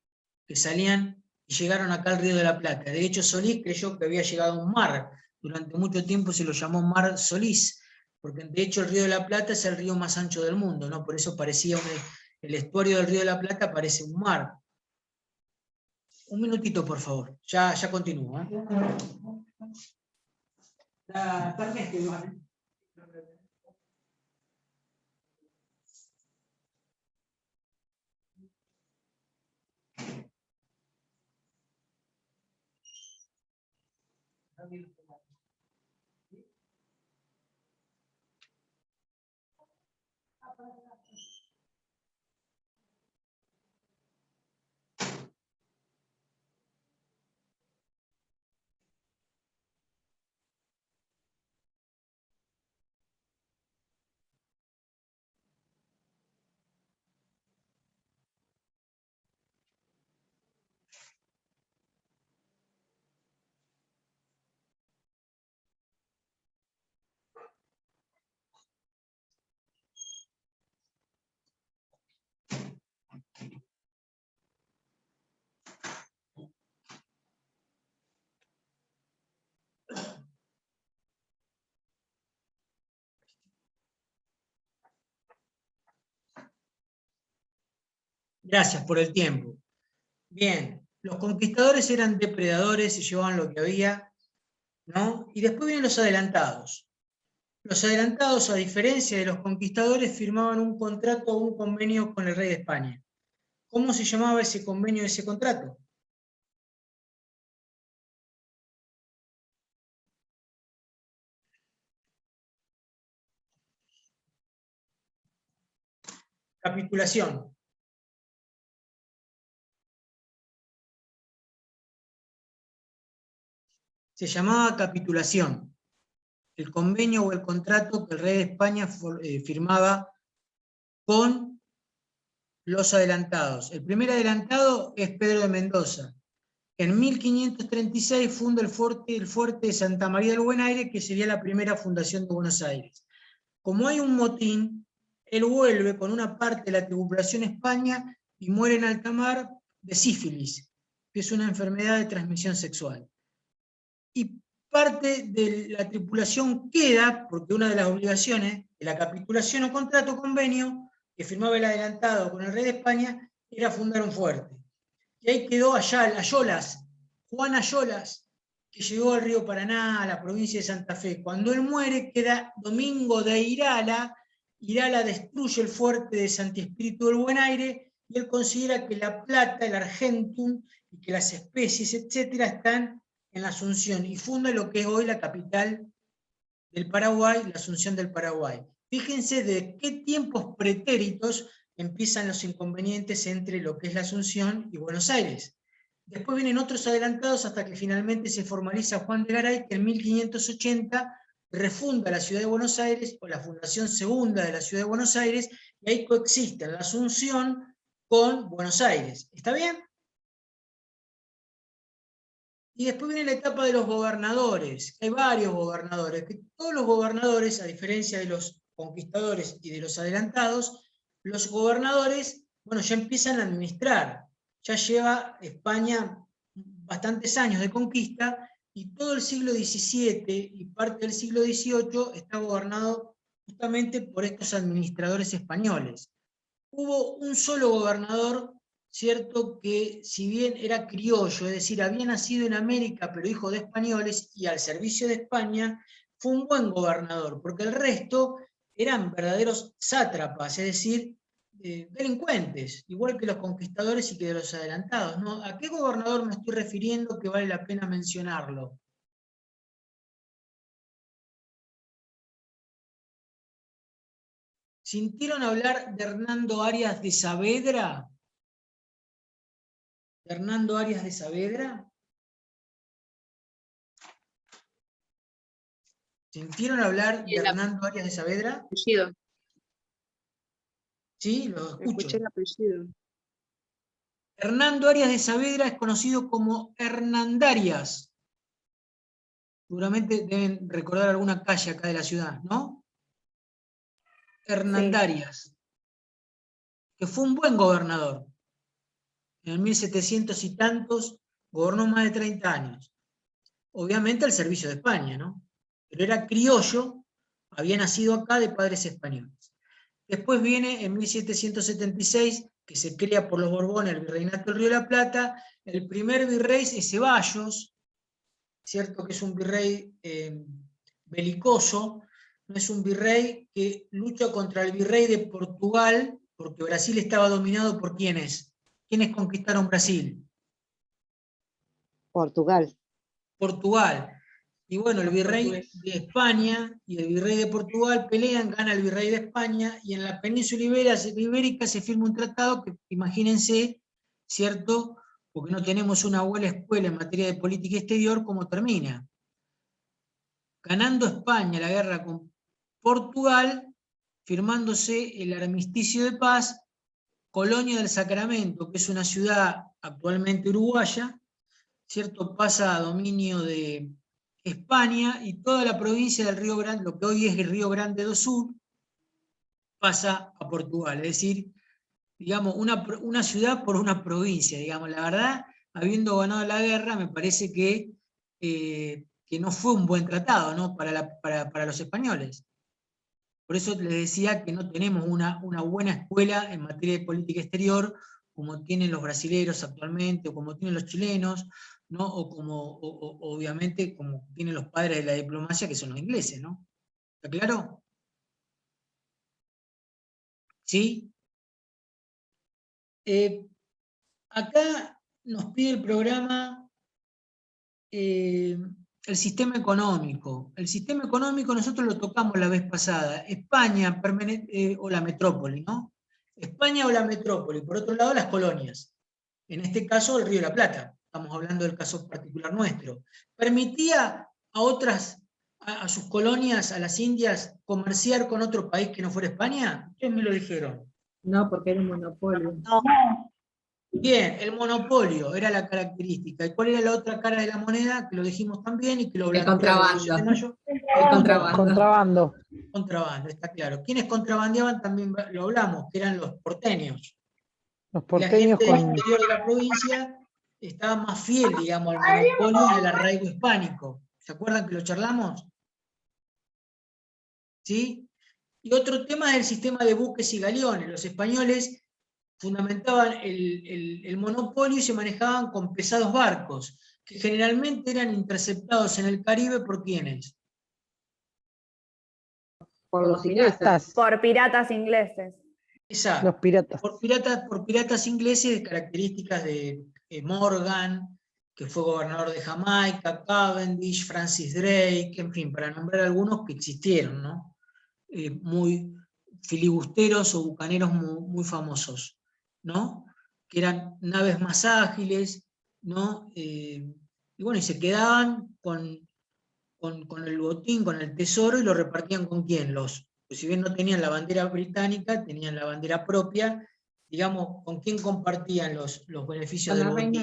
que salían y llegaron acá al Río de la Plata. De hecho, Solís creyó que había llegado a un mar. Durante mucho tiempo se lo llamó Mar Solís, porque de hecho el Río de la Plata es el río más ancho del mundo, ¿no? Por eso parecía el estuario del Río de la Plata parece un mar. Un minutito, por favor. Ya continúo. Gracias por el tiempo. Bien, los conquistadores eran depredadores, se llevaban lo que había, ¿no? Y después vienen los adelantados. Los adelantados, a diferencia de los conquistadores, firmaban un contrato o un convenio con el rey de España. ¿Cómo se llamaba ese convenio, ese contrato? Capitulación. Se llamaba capitulación. El convenio o el contrato que el rey de España firmaba con los adelantados. El primer adelantado es Pedro de Mendoza. En 1536 funda el fuerte de Santa María del Buen Aire, que sería la primera fundación de Buenos Aires. Como hay un motín, él vuelve con una parte de la tripulación a España y muere en alta mar de sífilis, que es una enfermedad de transmisión sexual. Y parte de la tripulación queda, porque una de las obligaciones de la capitulación o contrato convenio que firmaba el adelantado con el rey de España era fundar un fuerte. Y ahí quedó Ayolas, Juan Ayolas, que llegó al río Paraná, a la provincia de Santa Fe. Cuando él muere queda Domingo de Irala. Irala destruye el fuerte de Santi Espíritu del Buen Aire y él considera que la plata, el argentum y que las especies, etcétera, están en la Asunción y funda lo que es hoy la capital del Paraguay, la Asunción del Paraguay. Fíjense de qué tiempos pretéritos empiezan los inconvenientes entre lo que es la Asunción y Buenos Aires. Después vienen otros adelantados hasta que finalmente se formaliza Juan de Garay, que en 1580 refunda la ciudad de Buenos Aires, o la fundación segunda de la ciudad de Buenos Aires, y ahí coexisten la Asunción con Buenos Aires. ¿Está bien? Y después viene la etapa de los gobernadores. Hay varios gobernadores, que todos los gobernadores, a diferencia de los conquistadores y de los adelantados, los gobernadores, bueno, ya empiezan a administrar. Ya lleva España bastantes años de conquista y todo el siglo XVII y parte del siglo XVIII está gobernado justamente por estos administradores españoles. Hubo un solo gobernador, cierto, que si bien era criollo, es decir, había nacido en América pero hijo de españoles y al servicio de España, fue un buen gobernador, porque el resto eran verdaderos sátrapas, es decir, delincuentes, igual que los conquistadores y que de los adelantados, ¿no? ¿A qué gobernador me estoy refiriendo que vale la pena mencionarlo? ¿Sintieron hablar de Hernando Arias de Saavedra? ¿Hernando Arias de Saavedra? ¿Sintieron hablar de Hernando Arias de Saavedra? Apellido. Sí, lo escucho. Escuché el apellido. Hernando Arias de Saavedra es conocido como Hernandarias. Seguramente deben recordar alguna calle acá de la ciudad, ¿no? Hernandarias. Que fue un buen gobernador. En el 1700 y tantos gobernó más de 30 años. Obviamente al servicio de España, ¿no? Pero era criollo, había nacido acá de padres españoles. Después viene en 1776, que se crea por los Borbones el Virreinato del Río de la Plata. El primer virrey es Ceballos, cierto que es un virrey belicoso, no es un virrey que lucha contra el virrey de Portugal, porque Brasil estaba dominado por ¿quiénes? ¿Quiénes conquistaron Brasil? Portugal. Portugal. Y bueno, el virrey de España y el virrey de Portugal pelean, gana el virrey de España, y en la península ibérica se firma un tratado que, imagínense, ¿cierto? Porque no tenemos una buena escuela en materia de política exterior, ¿cómo termina? Ganando España la guerra con Portugal, firmándose el armisticio de paz, Colonia del Sacramento, que es una ciudad actualmente uruguaya, ¿cierto? Pasa a dominio de España y toda la provincia del Río Grande, lo que hoy es el Río Grande do Sul, pasa a Portugal. Es decir, digamos, una ciudad por una provincia, digamos. La verdad, habiendo ganado la guerra, me parece que no fue un buen tratado, ¿no? para los españoles. Por eso les decía que no tenemos una buena escuela en materia de política exterior, como tienen los brasileños actualmente, o como tienen los chilenos, ¿no? Obviamente como tienen los padres de la diplomacia, que son los ingleses, ¿no? ¿Está claro? ¿Sí? Acá nos pide el programa el sistema económico. El sistema económico nosotros lo tocamos la vez pasada. España, o la metrópoli, ¿no? España o la metrópoli, por otro lado las colonias. En este caso el Río de la Plata, estamos hablando del caso particular nuestro. ¿Permitía a sus colonias, a las Indias, comerciar con otro país que no fuera España? Ustedes me lo dijeron. No, porque era un monopolio. Bien, el monopolio era la característica. ¿Y cuál era la otra cara de la moneda? Que lo dijimos también y que lo El planteó la Revolución de contrabando. Mayo. El contrabando. Contrabando. Contrabando, está claro. ¿Quiénes contrabandeaban? También lo hablamos, que eran los porteños. Los La porteños gente del con... interior de la provincia estaba más fiel, digamos, al monopolio y al arraigo hispánico. ¿Se acuerdan que lo charlamos? ¿Sí? Y otro tema es el sistema de buques y galeones. Los españoles fundamentaban el monopolio y se manejaban con pesados barcos, que generalmente eran interceptados en el Caribe ¿por quiénes? Por los piratas. Por piratas ingleses. Exacto. Los piratas. Por piratas ingleses de características de Morgan, que fue gobernador de Jamaica, Cavendish, Francis Drake, en fin, para nombrar algunos que existieron, ¿no? Muy filibusteros o bucaneros muy famosos, ¿no? Que eran naves más ágiles, ¿no? Y bueno, y se quedaban con el botín, con el tesoro, y lo repartían ¿con quién? Pues si bien no tenían la bandera británica, tenían la bandera propia, digamos, ¿con quién compartían los beneficios Con del la botín?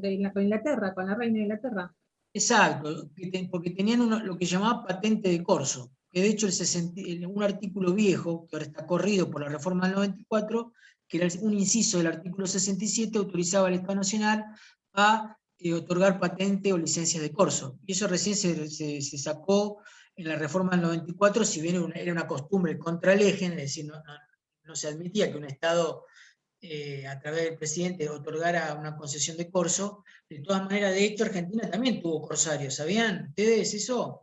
reina de Inglaterra, con la reina de Inglaterra. Exacto, porque tenían lo que llamaba patente de corso, que de hecho un artículo viejo, que ahora está corrido por la reforma del 94, que era un inciso del artículo 67, autorizaba al Estado Nacional a otorgar patente o licencias de corso. Y eso recién se sacó en la reforma del 94, si bien era una costumbre contra el eje, es decir, no se admitía que un Estado a través del presidente otorgara una concesión de corso. De todas maneras, de hecho, Argentina también tuvo corsarios, ¿sabían ustedes eso?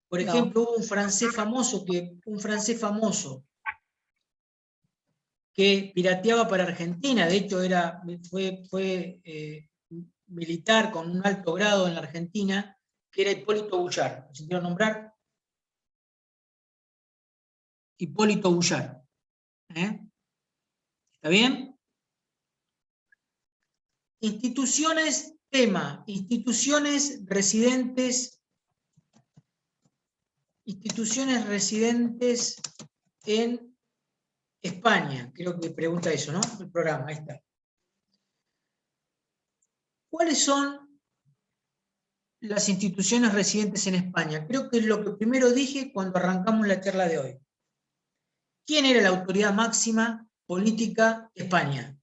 Por ejemplo, hubo un francés famoso que pirateaba para Argentina, de hecho fue militar con un alto grado en la Argentina, que era Hipólito Boullard. ¿Lo sintieron nombrar? Hipólito Boullard. ¿Está bien? Instituciones, tema, instituciones residentes en España. Creo que pregunta eso, ¿no? El programa, ahí está. ¿Cuáles son las instituciones residentes en España? Creo que es lo que primero dije cuando arrancamos la charla de hoy. ¿Quién era la autoridad máxima política de España?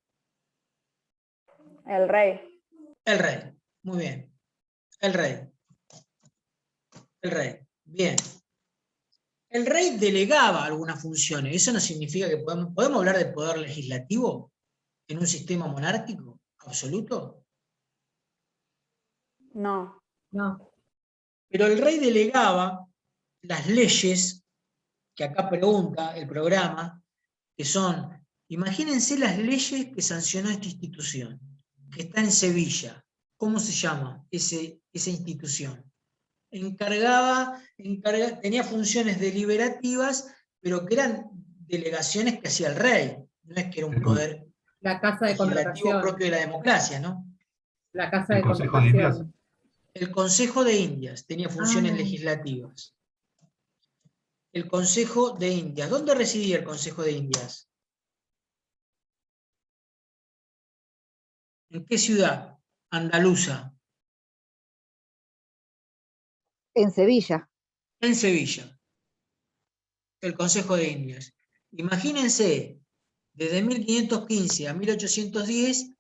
El rey. El rey. Muy bien. El rey. El rey. Bien. El rey delegaba algunas funciones. Eso no significa que podemos hablar de poder legislativo en un sistema monárquico absoluto. No. No. Pero el rey delegaba las leyes, que acá pregunta el programa, que son, imagínense las leyes que sancionó esta institución, que está en Sevilla. ¿Cómo se llama esa institución? Tenía funciones deliberativas, pero que eran delegaciones que hacía el rey. No es que era un poder La Casa de legislativo Contratación. propio de la democracia, ¿no? La Casa ¿El de Consejo de Indias? Contratación. El Consejo de Indias tenía funciones Ah. legislativas. El Consejo de Indias. ¿Dónde residía el Consejo de Indias? ¿En qué ciudad? Andaluza. En Sevilla. En Sevilla. El Consejo de Indias. Imagínense, desde 1515 a 1810,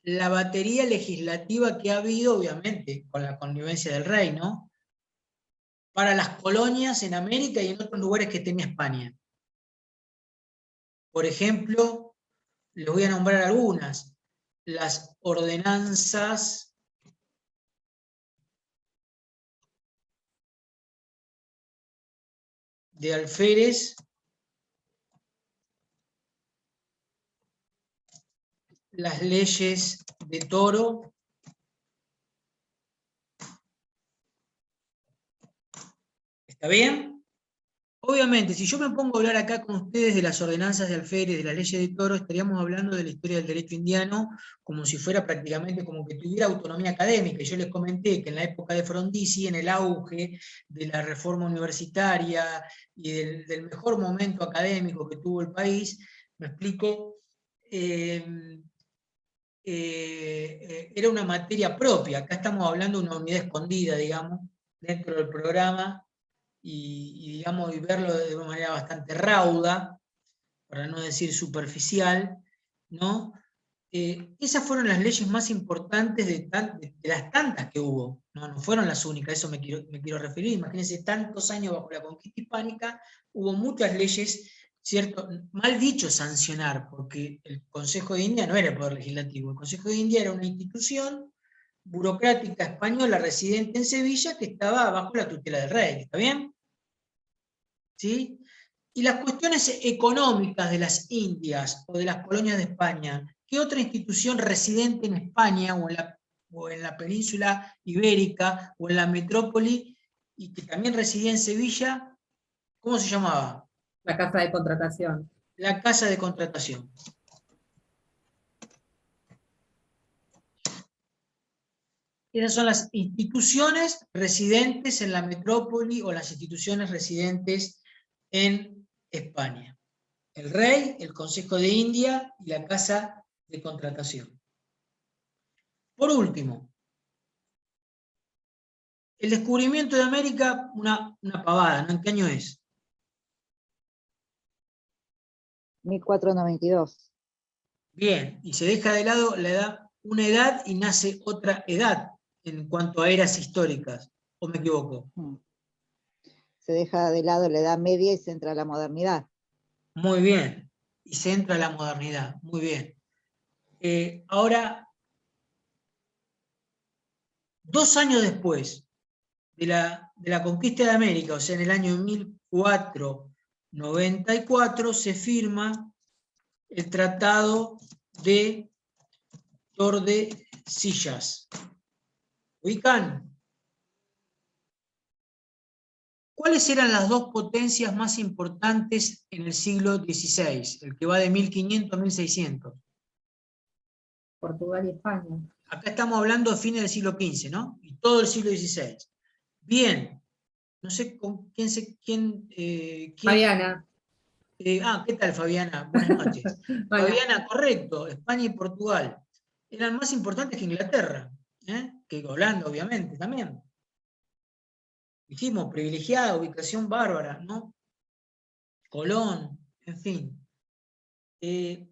la batería legislativa que ha habido, obviamente, con la connivencia del rey, ¿no? Para las colonias en América y en otros lugares que tenía España. Por ejemplo, les voy a nombrar algunas. Las ordenanzas de alférez, las leyes de Toro, ¿está bien? obviamente, si yo me pongo a hablar acá con ustedes de las ordenanzas de alférez, de las leyes de Toro, estaríamos hablando de la historia del derecho indiano como si fuera prácticamente como que tuviera autonomía académica. Y yo les comenté que en la época de Frondizi, en el auge de la reforma universitaria y del mejor momento académico que tuvo el país, me explico, era una materia propia. Acá estamos hablando de una unidad escondida, digamos, dentro del programa, digamos, y verlo de una manera bastante rauda, para no decir superficial, ¿no? Esas fueron las leyes más importantes de las tantas que hubo, ¿no? No fueron las únicas, eso me quiero referir. Imagínense, tantos años bajo la conquista hispánica, hubo muchas leyes, ¿cierto? Mal dicho sancionar, porque el Consejo de India no era el poder legislativo, el Consejo de India era una institución burocrática española residente en Sevilla que estaba bajo la tutela del rey, ¿está bien? ¿Sí? Y las cuestiones económicas de las Indias o de las colonias de España, ¿qué otra institución residente en España o en la península ibérica o en la metrópoli y que también residía en Sevilla, cómo se llamaba? La casa de contratación. La Casa de Contratación. Esas son las instituciones residentes en la metrópoli o las instituciones residentes en España. El rey, el Consejo de India y la Casa de Contratación. Por último, el descubrimiento de América, una pavada, ¿no? ¿En qué año es? 1492. Bien, y se deja de lado una edad y nace otra edad en cuanto a eras históricas, ¿o me equivoco? Se deja de lado la Edad Media y se entra a la modernidad. Muy bien, y se entra a la modernidad, muy bien. Ahora, 2 años después de la conquista de América, o sea, en el año 1494, se firma el Tratado de Tordesillas. ¿Ubican? ¿Cuáles eran las dos potencias más importantes en el siglo XVI, el que va de 1500 a 1600? Portugal y España. Acá estamos hablando de fines del siglo XV, ¿no? Y todo el siglo XVI. Bien, no sé con quién. Fabiana. ¿Qué tal, Fabiana? Buenas noches. Hola. Fabiana, correcto, España y Portugal. Eran más importantes que Inglaterra, que Holanda, obviamente, también. Dijimos, privilegiada, ubicación bárbara, ¿no? Colón, en fin. ¿Qué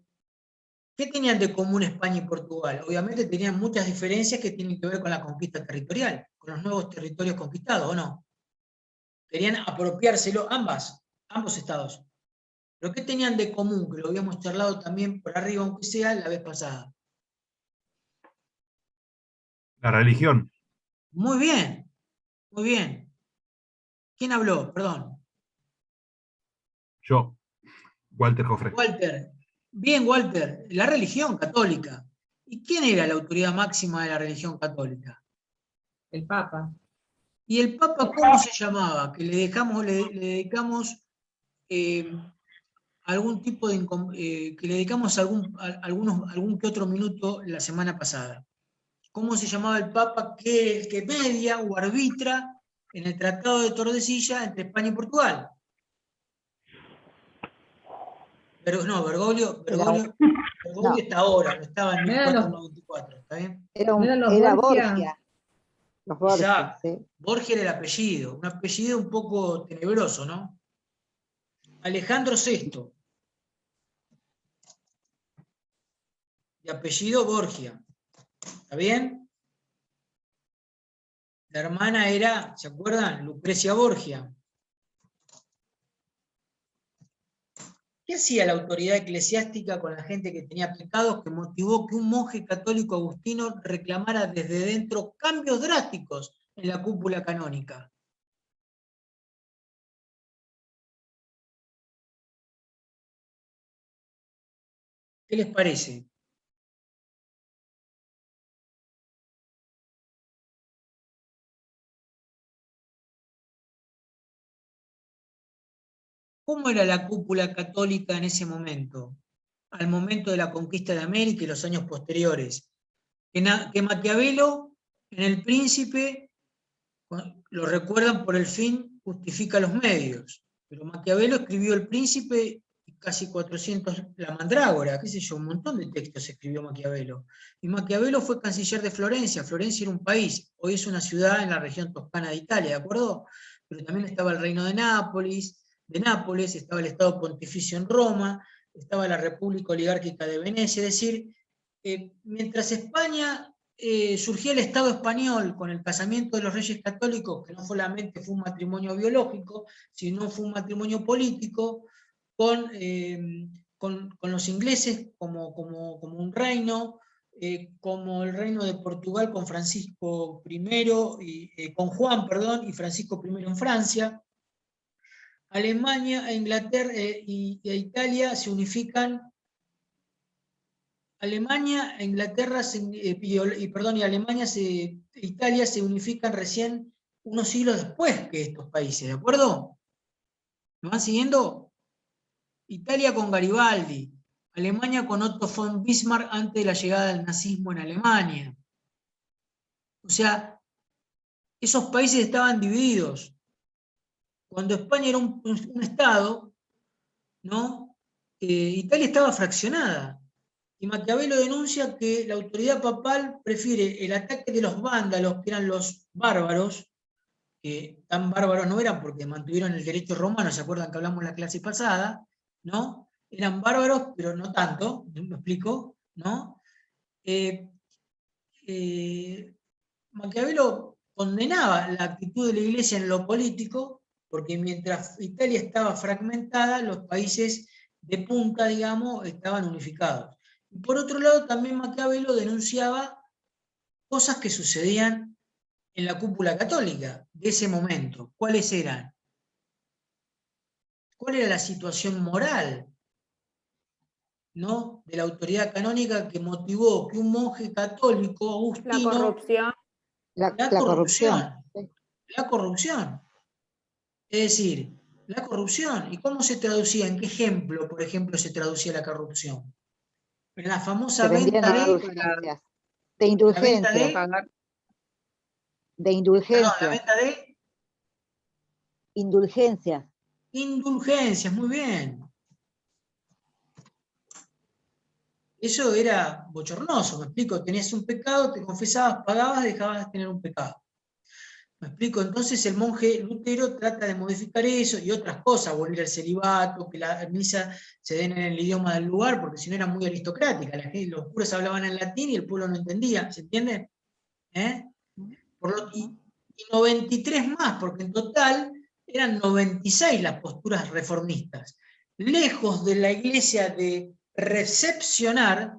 tenían de común España y Portugal? Obviamente tenían muchas diferencias que tienen que ver con la conquista territorial, con los nuevos territorios conquistados, ¿o no? Querían apropiárselo ambos estados. ¿Pero qué tenían de común? Que lo habíamos charlado también por arriba, aunque sea la vez pasada. La religión. Muy bien, muy bien. ¿Quién habló? Perdón. Yo, Walter Joffre. Walter. Bien, Walter. La religión católica. ¿Y quién era la autoridad máxima de la religión católica? El Papa. ¿Y el Papa cómo se llamaba? Que le dedicamos algún tipo de que le dedicamos algún que otro minuto la semana pasada. ¿Cómo se llamaba el Papa que media o arbitra en el Tratado de Tordesillas entre España y Portugal? Pero no, Bergoglio está ahora, no estaba en 1494, ¿está bien? Era Borgia. Los Borgia, Exacto. sí. Borgia era el apellido, un apellido un poco tenebroso, ¿no? Alejandro VI. De apellido Borgia. ¿Está bien? La hermana era, ¿se acuerdan? Lucrecia Borgia. ¿Qué hacía la autoridad eclesiástica con la gente que tenía pecados que motivó que un monje católico agustino reclamara desde dentro cambios drásticos en la cúpula canónica? ¿Qué les parece? ¿cómo era la cúpula católica en ese momento? Al momento de la conquista de América y los años posteriores. Que Maquiavelo, en El Príncipe, lo recuerdan por el fin justifica los medios. Pero Maquiavelo escribió El Príncipe y casi 400, La Mandrágora, qué sé yo, un montón de textos escribió Maquiavelo. Y Maquiavelo fue canciller de Florencia. Florencia era un país, hoy es una ciudad en la región toscana de Italia, ¿de acuerdo? Pero también estaba el reino de Nápoles, estaba el Estado Pontificio en Roma, estaba la República Oligárquica de Venecia, es decir, mientras España surgía el Estado español con el casamiento de los reyes católicos, que no solamente fue un matrimonio biológico, sino fue un matrimonio político, con los ingleses como un reino, como el reino de Portugal con Francisco I, con Juan, perdón, y Francisco I en Francia. Alemania e Inglaterra e Italia se unifican. Alemania, Inglaterra y Alemania Italia se unifican recién unos siglos después que estos países, ¿de acuerdo? ¿Me van siguiendo? Italia con Garibaldi, Alemania con Otto von Bismarck antes de la llegada del nazismo en Alemania. O sea, esos países estaban divididos. Cuando España era un estado, ¿no? Italia estaba fraccionada. Y Maquiavelo denuncia que la autoridad papal prefiere el ataque de los vándalos, que eran los bárbaros, que tan bárbaros no eran porque mantuvieron el derecho romano, ¿se acuerdan que hablamos en la clase pasada? ¿No? Eran bárbaros, pero no tanto, ¿me explico? ¿No? Maquiavelo condenaba la actitud de la Iglesia en lo político, porque mientras Italia estaba fragmentada, los países de punta, digamos, estaban unificados. Y por otro lado, también Maquiavelo denunciaba cosas que sucedían en la cúpula católica de ese momento. ¿Cuáles eran? ¿Cuál era la situación moral, ¿no?, de la autoridad canónica que motivó que un monje católico, agustino... La corrupción. La corrupción. La corrupción. Es decir, la corrupción. ¿Y cómo se traducía? ¿En qué ejemplo, por ejemplo, se traducía la corrupción? En la famosa Se vendían venta de... indulgencias. De indulgencias. de... De indulgencias. Perdón, la venta de... Indulgencias. Indulgencias, muy bien. Eso era bochornoso, me explico. Tenías un pecado, te confesabas, pagabas, dejabas de tener un pecado. ¿Me explico? Entonces el monje Lutero trata de modificar eso y otras cosas, abolir el celibato, que la misa se den en el idioma del lugar, porque si no era muy aristocrática. Los curas hablaban en latín y el pueblo no entendía, ¿se entiende? Y 93 más, porque en total eran 96 las posturas reformistas. Lejos de la Iglesia de recepcionar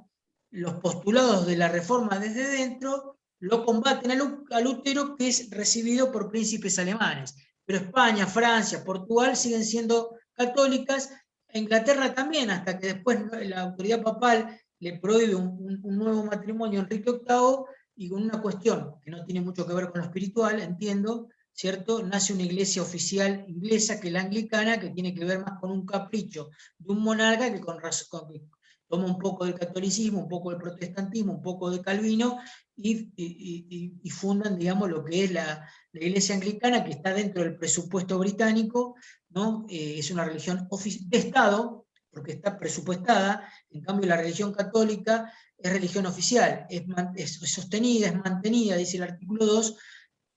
los postulados de la reforma desde dentro, lo combaten a Lutero, que es recibido por príncipes alemanes. Pero España, Francia, Portugal siguen siendo católicas, e Inglaterra también, hasta que después la autoridad papal le prohíbe un nuevo matrimonio a Enrique VIII, y con una cuestión que no tiene mucho que ver con lo espiritual, entiendo, ¿cierto? Nace una iglesia oficial inglesa, que es la anglicana, que tiene que ver más con un capricho de un monarca que que toma un poco del catolicismo, un poco del protestantismo, un poco de Calvino, y fundan, digamos, lo que es la iglesia anglicana, que está dentro del presupuesto británico, ¿no? Es una religión de Estado, porque está presupuestada. En cambio la religión católica es religión oficial, es sostenida, es mantenida, dice el artículo 2,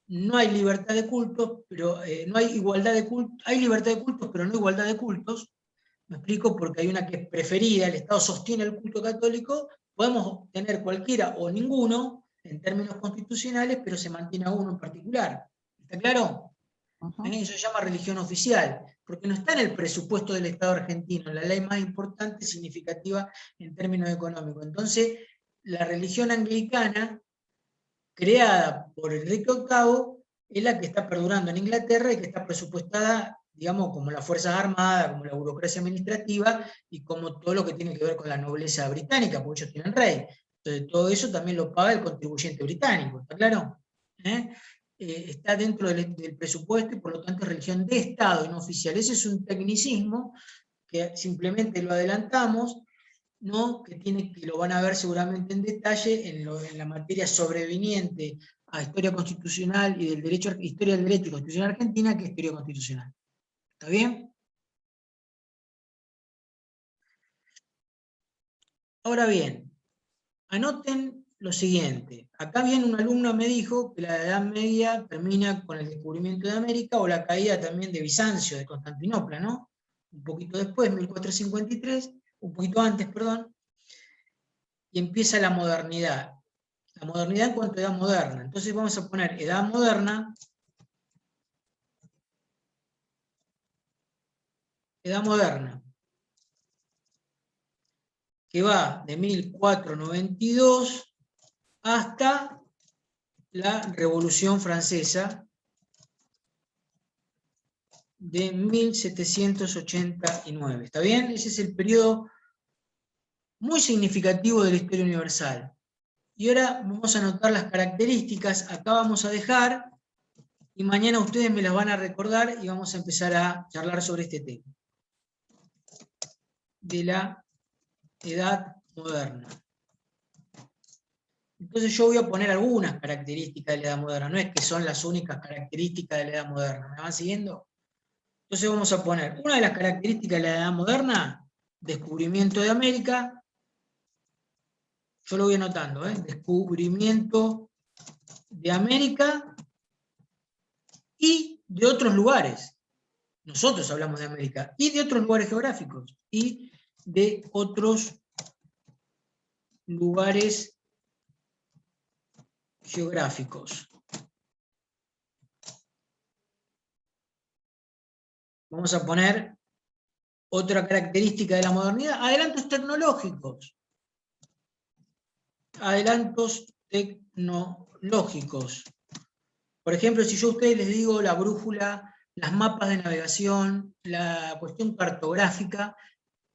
no hay libertad de cultos, pero no hay igualdad de cultos, hay libertad de cultos, pero no igualdad de cultos. Me explico, porque hay una que es preferida, el Estado sostiene el culto católico, podemos tener cualquiera o ninguno en términos constitucionales, pero se mantiene a uno en particular. ¿Está claro? Eso se llama religión oficial, porque no está en el presupuesto del Estado argentino, la ley más importante, significativa en términos económicos. Entonces, la religión anglicana, creada por Enrique VIII, es la que está perdurando en Inglaterra y que está presupuestada, digamos, como las Fuerzas Armadas, como la burocracia administrativa y como todo lo que tiene que ver con la nobleza británica, porque ellos tienen rey. Entonces, todo eso también lo paga el contribuyente británico, ¿está claro? está dentro del presupuesto y por lo tanto es religión de Estado y no oficial. Ese es un tecnicismo que simplemente lo adelantamos, ¿no? Que lo van a ver seguramente en detalle en la materia sobreviniente a historia constitucional y historia del derecho y constitución argentina, que es teoría constitucional. ¿Está bien? Ahora bien, anoten lo siguiente. Acá bien un alumno me dijo que la Edad Media termina con el descubrimiento de América o la caída también de Bizancio, de Constantinopla, ¿no? Un poquito después, 1453, un poquito antes, perdón, y empieza la modernidad. La modernidad en cuanto a edad moderna. Entonces vamos a poner edad moderna. Edad moderna. Que va de 1492 hasta la Revolución Francesa de 1789. ¿Está bien? Ese es el periodo muy significativo de la historia universal. Y ahora vamos a anotar las características. Acá vamos a dejar, y mañana ustedes me las van a recordar y vamos a empezar a charlar sobre este tema. De la edad moderna. Entonces yo voy a poner algunas características de la edad moderna, no es que son las únicas características de la edad moderna, ¿me van siguiendo? Entonces vamos a poner una de las características de la edad moderna, descubrimiento de América, yo lo voy anotando, descubrimiento de América y de otros lugares. Nosotros hablamos de América, y de otros lugares geográficos, y de otros lugares geográficos. Vamos a poner otra característica de la modernidad, adelantos tecnológicos. Adelantos tecnológicos. Por ejemplo, si yo a ustedes les digo la brújula, las mapas de navegación, la cuestión cartográfica,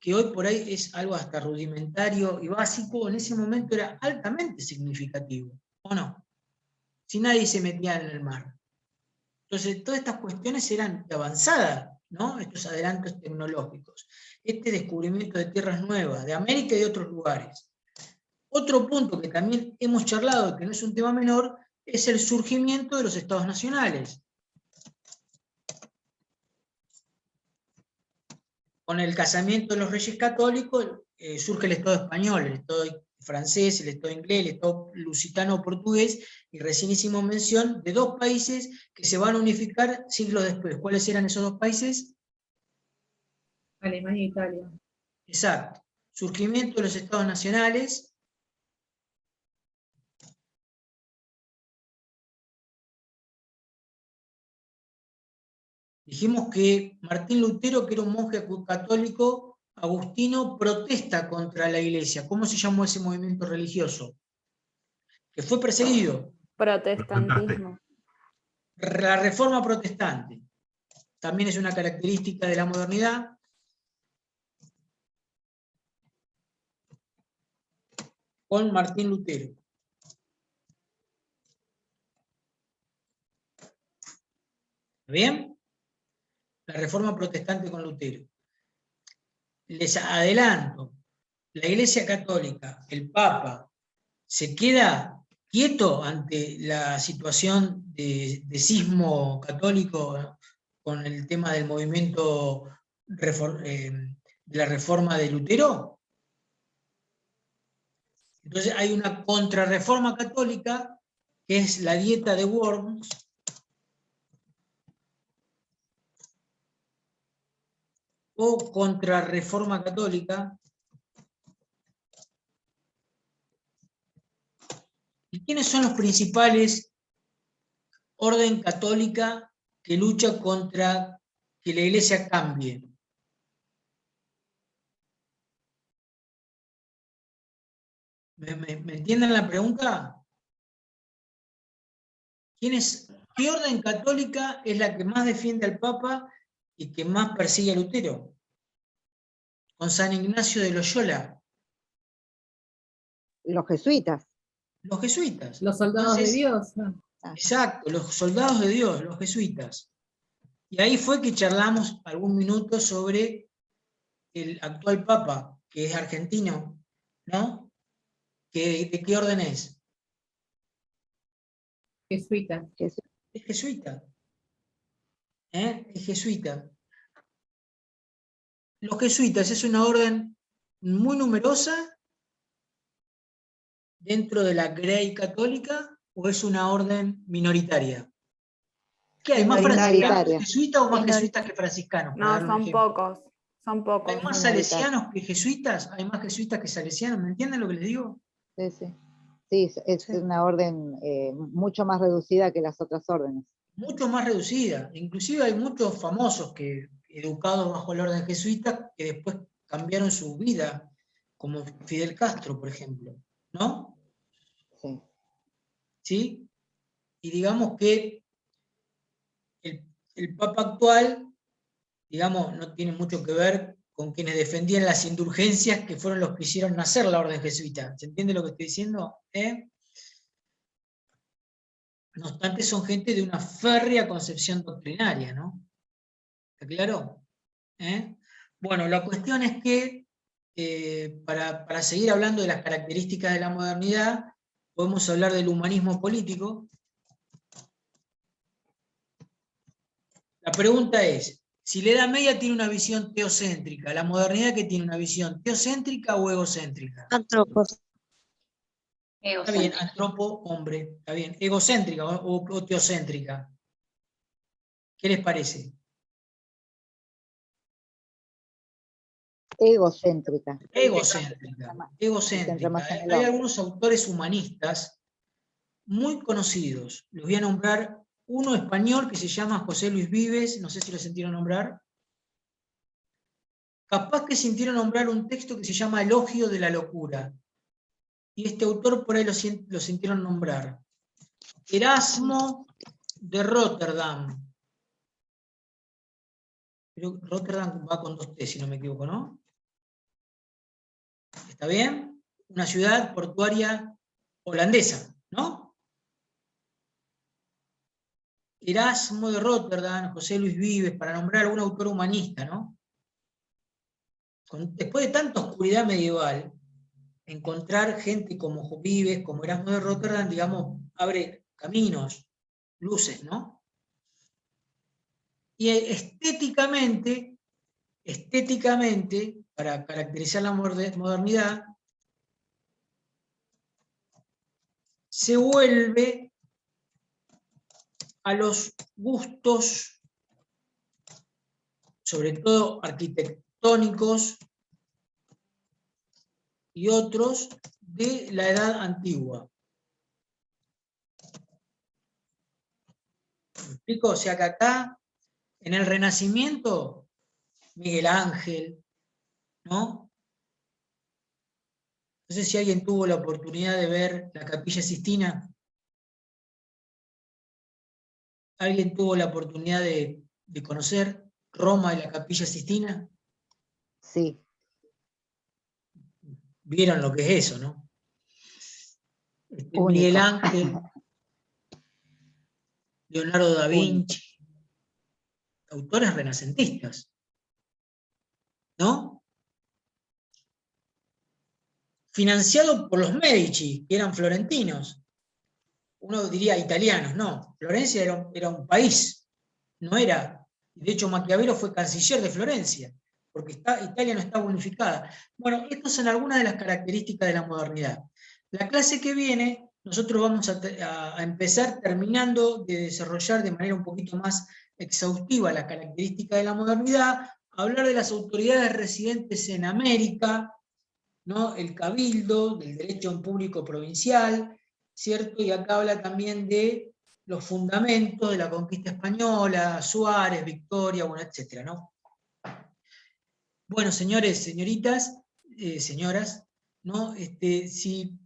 que hoy por ahí es algo hasta rudimentario y básico, en ese momento era altamente significativo, ¿o no? Si nadie se metía en el mar. Entonces, todas estas cuestiones eran de avanzada, ¿no? Estos adelantos tecnológicos. Este descubrimiento de tierras nuevas, de América y de otros lugares. Otro punto que también hemos charlado, que no es un tema menor, es el surgimiento de los estados nacionales. Con el casamiento de los reyes católicos surge el Estado español, el Estado francés, el Estado inglés, el Estado lusitano portugués, y recién hicimos mención de dos países que se van a unificar siglos después. ¿Cuáles eran esos dos países? Alemania e Italia. Exacto. Surgimiento de los estados nacionales. Dijimos que Martín Lutero, que era un monje católico agustino, protesta contra la iglesia. ¿Cómo se llamó ese movimiento religioso? Que fue perseguido. Protestantismo. La Reforma Protestante. También es una característica de la modernidad. Con Martín Lutero. ¿Bien? La Reforma Protestante con Lutero. Les adelanto, la Iglesia Católica, el Papa, se queda quieto ante la situación de cismo católico con el tema del movimiento de la Reforma de Lutero. Entonces hay una contrarreforma católica, que es la dieta de Worms, o contrarreforma católica. ¿Y quiénes son los principales orden católica que lucha contra que la iglesia cambie? ¿Me entienden la pregunta? ¿Qué orden católica es la que más defiende al Papa y que más persigue a Lutero? Con San Ignacio de Loyola. Los jesuitas. Los jesuitas. Los soldados Entonces, de Dios. Ajá. Exacto, los soldados de Dios, los jesuitas. Y ahí fue que charlamos algún minuto sobre el actual Papa, que es argentino, ¿no? ¿De qué orden es? Jesuita. Es jesuita. Es jesuita. Los jesuitas es una orden muy numerosa dentro de la Grey católica o es una orden minoritaria. ¿Qué hay? ¿Más franciscanos que jesuitas o más jesuitas que franciscanos? Para No, darle un son ejemplo. pocos. Son pocos. ¿Hay más salesianos que jesuitas? ¿Hay más jesuitas que salesianos? ¿Me entienden lo que les digo? Sí, sí. Sí, es una orden mucho más reducida que las otras órdenes. Mucho más reducida. Inclusive hay muchos famosos que, educados bajo el orden jesuita, que después cambiaron su vida, como Fidel Castro, por ejemplo, ¿no? Sí. ¿Sí? Y digamos que el Papa actual, digamos, no tiene mucho que ver con quienes defendían las indulgencias, que fueron los que hicieron nacer la orden jesuita. ¿Se entiende lo que estoy diciendo? No obstante, son gente de una férrea concepción doctrinaria, ¿no? ¿Está claro? Bueno, la cuestión es que, para seguir hablando de las características de la modernidad, podemos hablar del humanismo político. La pregunta es, si la Edad Media tiene una visión teocéntrica, ¿la modernidad que tiene una visión teocéntrica o egocéntrica? Antropos. Está bien, antropo, hombre, está bien. ¿Egocéntrica o teocéntrica? ¿Qué les parece? Egocéntrica. Egocéntrica. Centra más en el Hay hombre. algunos autores humanistas muy conocidos. Les voy a nombrar uno español que se llama José Luis Vives, no sé si lo sintieron nombrar. Capaz que sintieron nombrar un texto que se llama Elogio de la locura. Y este autor por ahí lo sintieron nombrar. Erasmo de Rotterdam. Pero Rotterdam va con 2 T, si no me equivoco, ¿no? ¿Está bien? Una ciudad portuaria holandesa, ¿no? Erasmo de Rotterdam, José Luis Vives, para nombrar algún autor humanista, ¿no? Después de tanta oscuridad medieval, encontrar gente como Vives, como Erasmo de Rotterdam, digamos, abre caminos, luces, ¿no? Y estéticamente, para caracterizar la modernidad, se vuelve a los gustos, sobre todo arquitectónicos y otros, de la edad antigua. ¿Me explico? O sea que acá, en el Renacimiento, Miguel Ángel, ¿no? No sé si alguien tuvo la oportunidad de ver la Capilla Sixtina. ¿Alguien tuvo la oportunidad de conocer Roma y la Capilla Sixtina? Sí. Vieron lo que es eso, ¿no? Único. Miguel Ángel, Leonardo da Vinci, autores renacentistas, ¿no? Financiado por los Medici, que eran florentinos. Uno diría italianos, no. Florencia era un país, no era. De hecho, Maquiavelo fue canciller de Florencia, porque Italia no estaba unificada. Bueno, estas son algunas de las características de la modernidad. La clase que viene, nosotros vamos a empezar terminando de desarrollar de manera un poquito más exhaustiva las características de la modernidad, hablar de las autoridades residentes en América, ¿no? El cabildo, del derecho en público provincial, ¿cierto? Y acá habla también de los fundamentos de la conquista española, Suárez, Victoria, bueno, etcétera, ¿no? Bueno, señores, señoritas, señoras, ¿no? Si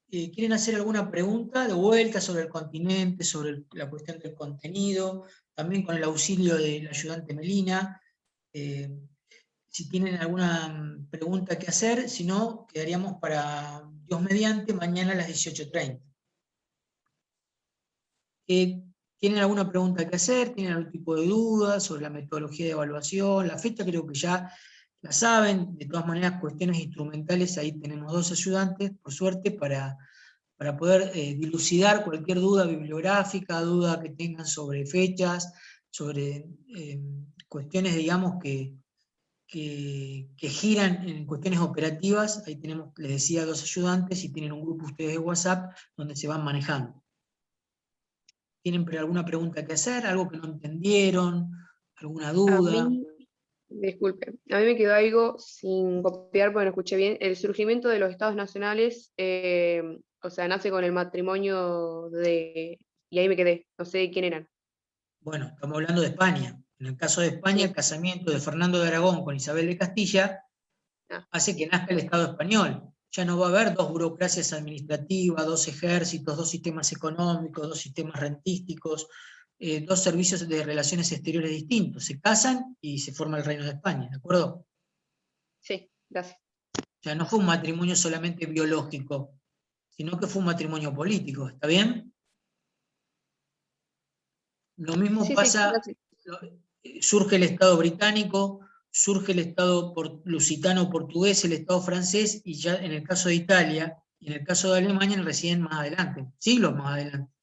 quieren hacer alguna pregunta de vuelta sobre el continente, sobre la cuestión del contenido, también con el auxilio del ayudante Melina, si tienen alguna pregunta que hacer, si no, quedaríamos para Dios mediante mañana a las 18:30. ¿Tienen alguna pregunta que hacer? ¿Tienen algún tipo de duda sobre la metodología de evaluación? La fecha creo que ya la saben. De todas maneras, cuestiones instrumentales, ahí tenemos 2 ayudantes, por suerte, para poder dilucidar cualquier duda bibliográfica, duda que tengan sobre fechas, sobre cuestiones, digamos, que giran en cuestiones operativas. Ahí tenemos, les decía, 2 ayudantes y tienen un grupo ustedes de WhatsApp donde se van manejando. ¿Tienen alguna pregunta que hacer? ¿Algo que no entendieron? ¿Alguna duda? Disculpe, a mí me quedó algo sin copiar porque no escuché bien. El surgimiento de los estados nacionales, o sea, nace con el matrimonio de... Y ahí me quedé, no sé quién eran. Bueno, estamos hablando de España. En el caso de España, el casamiento de Fernando de Aragón con Isabel de Castilla hace que nazca el Estado español. Ya no va a haber 2 burocracias administrativas, 2 ejércitos, 2 sistemas económicos, 2 sistemas rentísticos, 2 servicios de relaciones exteriores distintos. Se casan y se forma el Reino de España, ¿de acuerdo? Sí, gracias. Ya no fue un matrimonio solamente biológico, sino que fue un matrimonio político, ¿está bien? Lo mismo pasa, surge el Estado británico, surge el Estado lusitano portugués, el Estado francés, y ya en el caso de Italia, y en el caso de Alemania recién más adelante, siglos más adelante.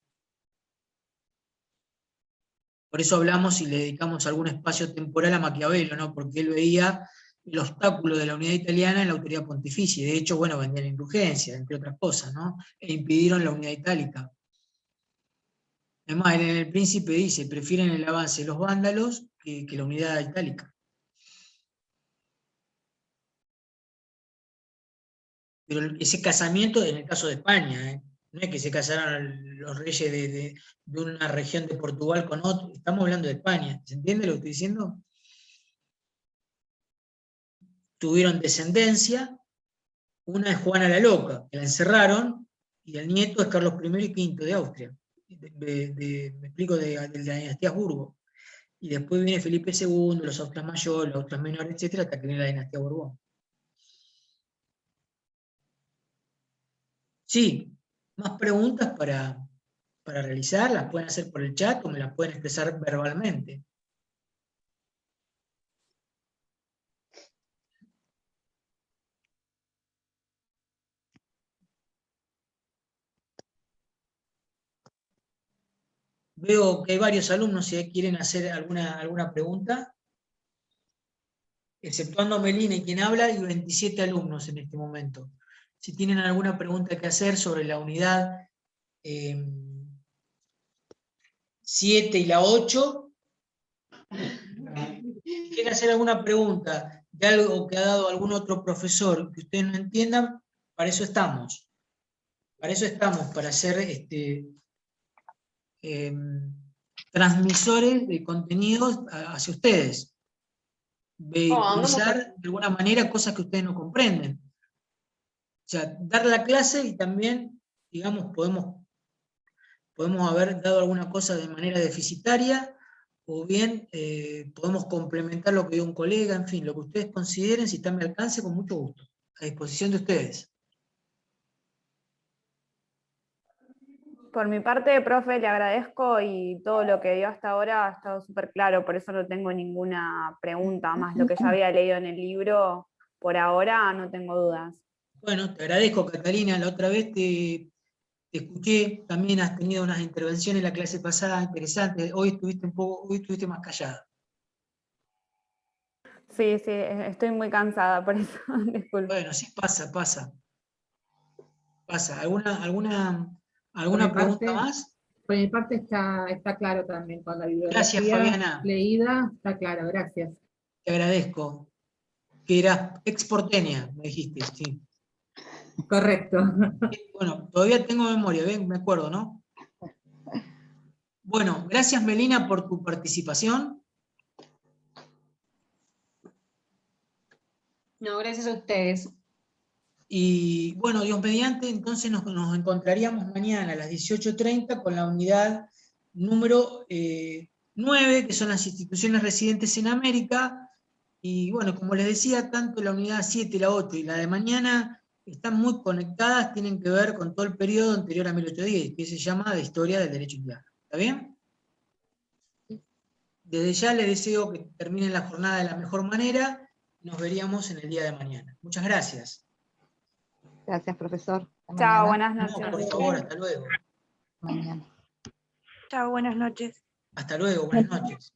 Por eso hablamos y le dedicamos algún espacio temporal a Maquiavelo, ¿no? Porque él veía el obstáculo de la unidad italiana en la autoridad pontificia, y de hecho, bueno, vendían indulgencia, entre otras cosas, ¿no? E impidieron la unidad itálica. Además, en El Príncipe dice, prefieren el avance de los vándalos que la unidad itálica. Pero ese casamiento, en el caso de España, no es que se casaron los reyes de una región de Portugal con otro, estamos hablando de España. ¿Se entiende lo que estoy diciendo? Tuvieron descendencia, una es Juana la Loca, que la encerraron, y el nieto es Carlos I y V de Austria. Me explico, de la dinastía Habsburgo. Y después viene Felipe II, los Austrias mayores, los Austrias menores, etcétera, hasta que viene la dinastía Borbón. Sí, más preguntas para realizar, las pueden hacer por el chat o me las pueden expresar verbalmente. Veo que hay varios alumnos si quieren hacer alguna pregunta. Exceptuando Melina y quien habla, hay 27 alumnos en este momento. Si tienen alguna pregunta que hacer sobre la unidad 7 y la 8, si quieren hacer alguna pregunta de algo que ha dado algún otro profesor que ustedes no entiendan, para eso estamos. Para eso estamos, para ser transmisores de contenidos hacia ustedes. Vehiculizar de alguna manera cosas que ustedes no comprenden. O sea, dar la clase y también, digamos, podemos haber dado alguna cosa de manera deficitaria, o bien podemos complementar lo que dio un colega, en fin, lo que ustedes consideren, si está a mi alcance, con mucho gusto. A disposición de ustedes. Por mi parte, profe, le agradezco y todo lo que dio hasta ahora ha estado súper claro, por eso no tengo ninguna pregunta, más lo que ya había leído en el libro, por ahora no tengo dudas. Bueno, te agradezco, Catalina, la otra vez te escuché, también has tenido unas intervenciones en la clase pasada interesantes, hoy estuviste más callada. Sí, estoy muy cansada, por eso, disculpe. Bueno, sí, pasa. Pasa. ¿Alguna pregunta más? Por mi parte está claro también, con la bibliografía Gracias, Fabiana. leída, está claro, gracias. Te agradezco. Que eras exporteña, me dijiste, sí. Correcto. Bueno, todavía tengo memoria, me acuerdo, ¿no? Bueno, gracias Melina por tu participación. No, gracias a ustedes. Y bueno, Dios mediante, entonces nos encontraríamos mañana a las 18:30 con la unidad número 9, que son las instituciones residentes en América. Y bueno, como les decía, tanto la unidad 7, la 8 y la de mañana están muy conectadas, tienen que ver con todo el periodo anterior a 1810, que se llama de historia del derecho indiano. ¿Está bien? Desde ya les deseo que terminen la jornada de la mejor manera. Nos veríamos en el día de mañana. Muchas gracias. Gracias, profesor. Hasta Chao, mañana. buenas No, noches. por favor, hasta luego. Mañana. Chao, buenas noches. Hasta luego, buenas noches.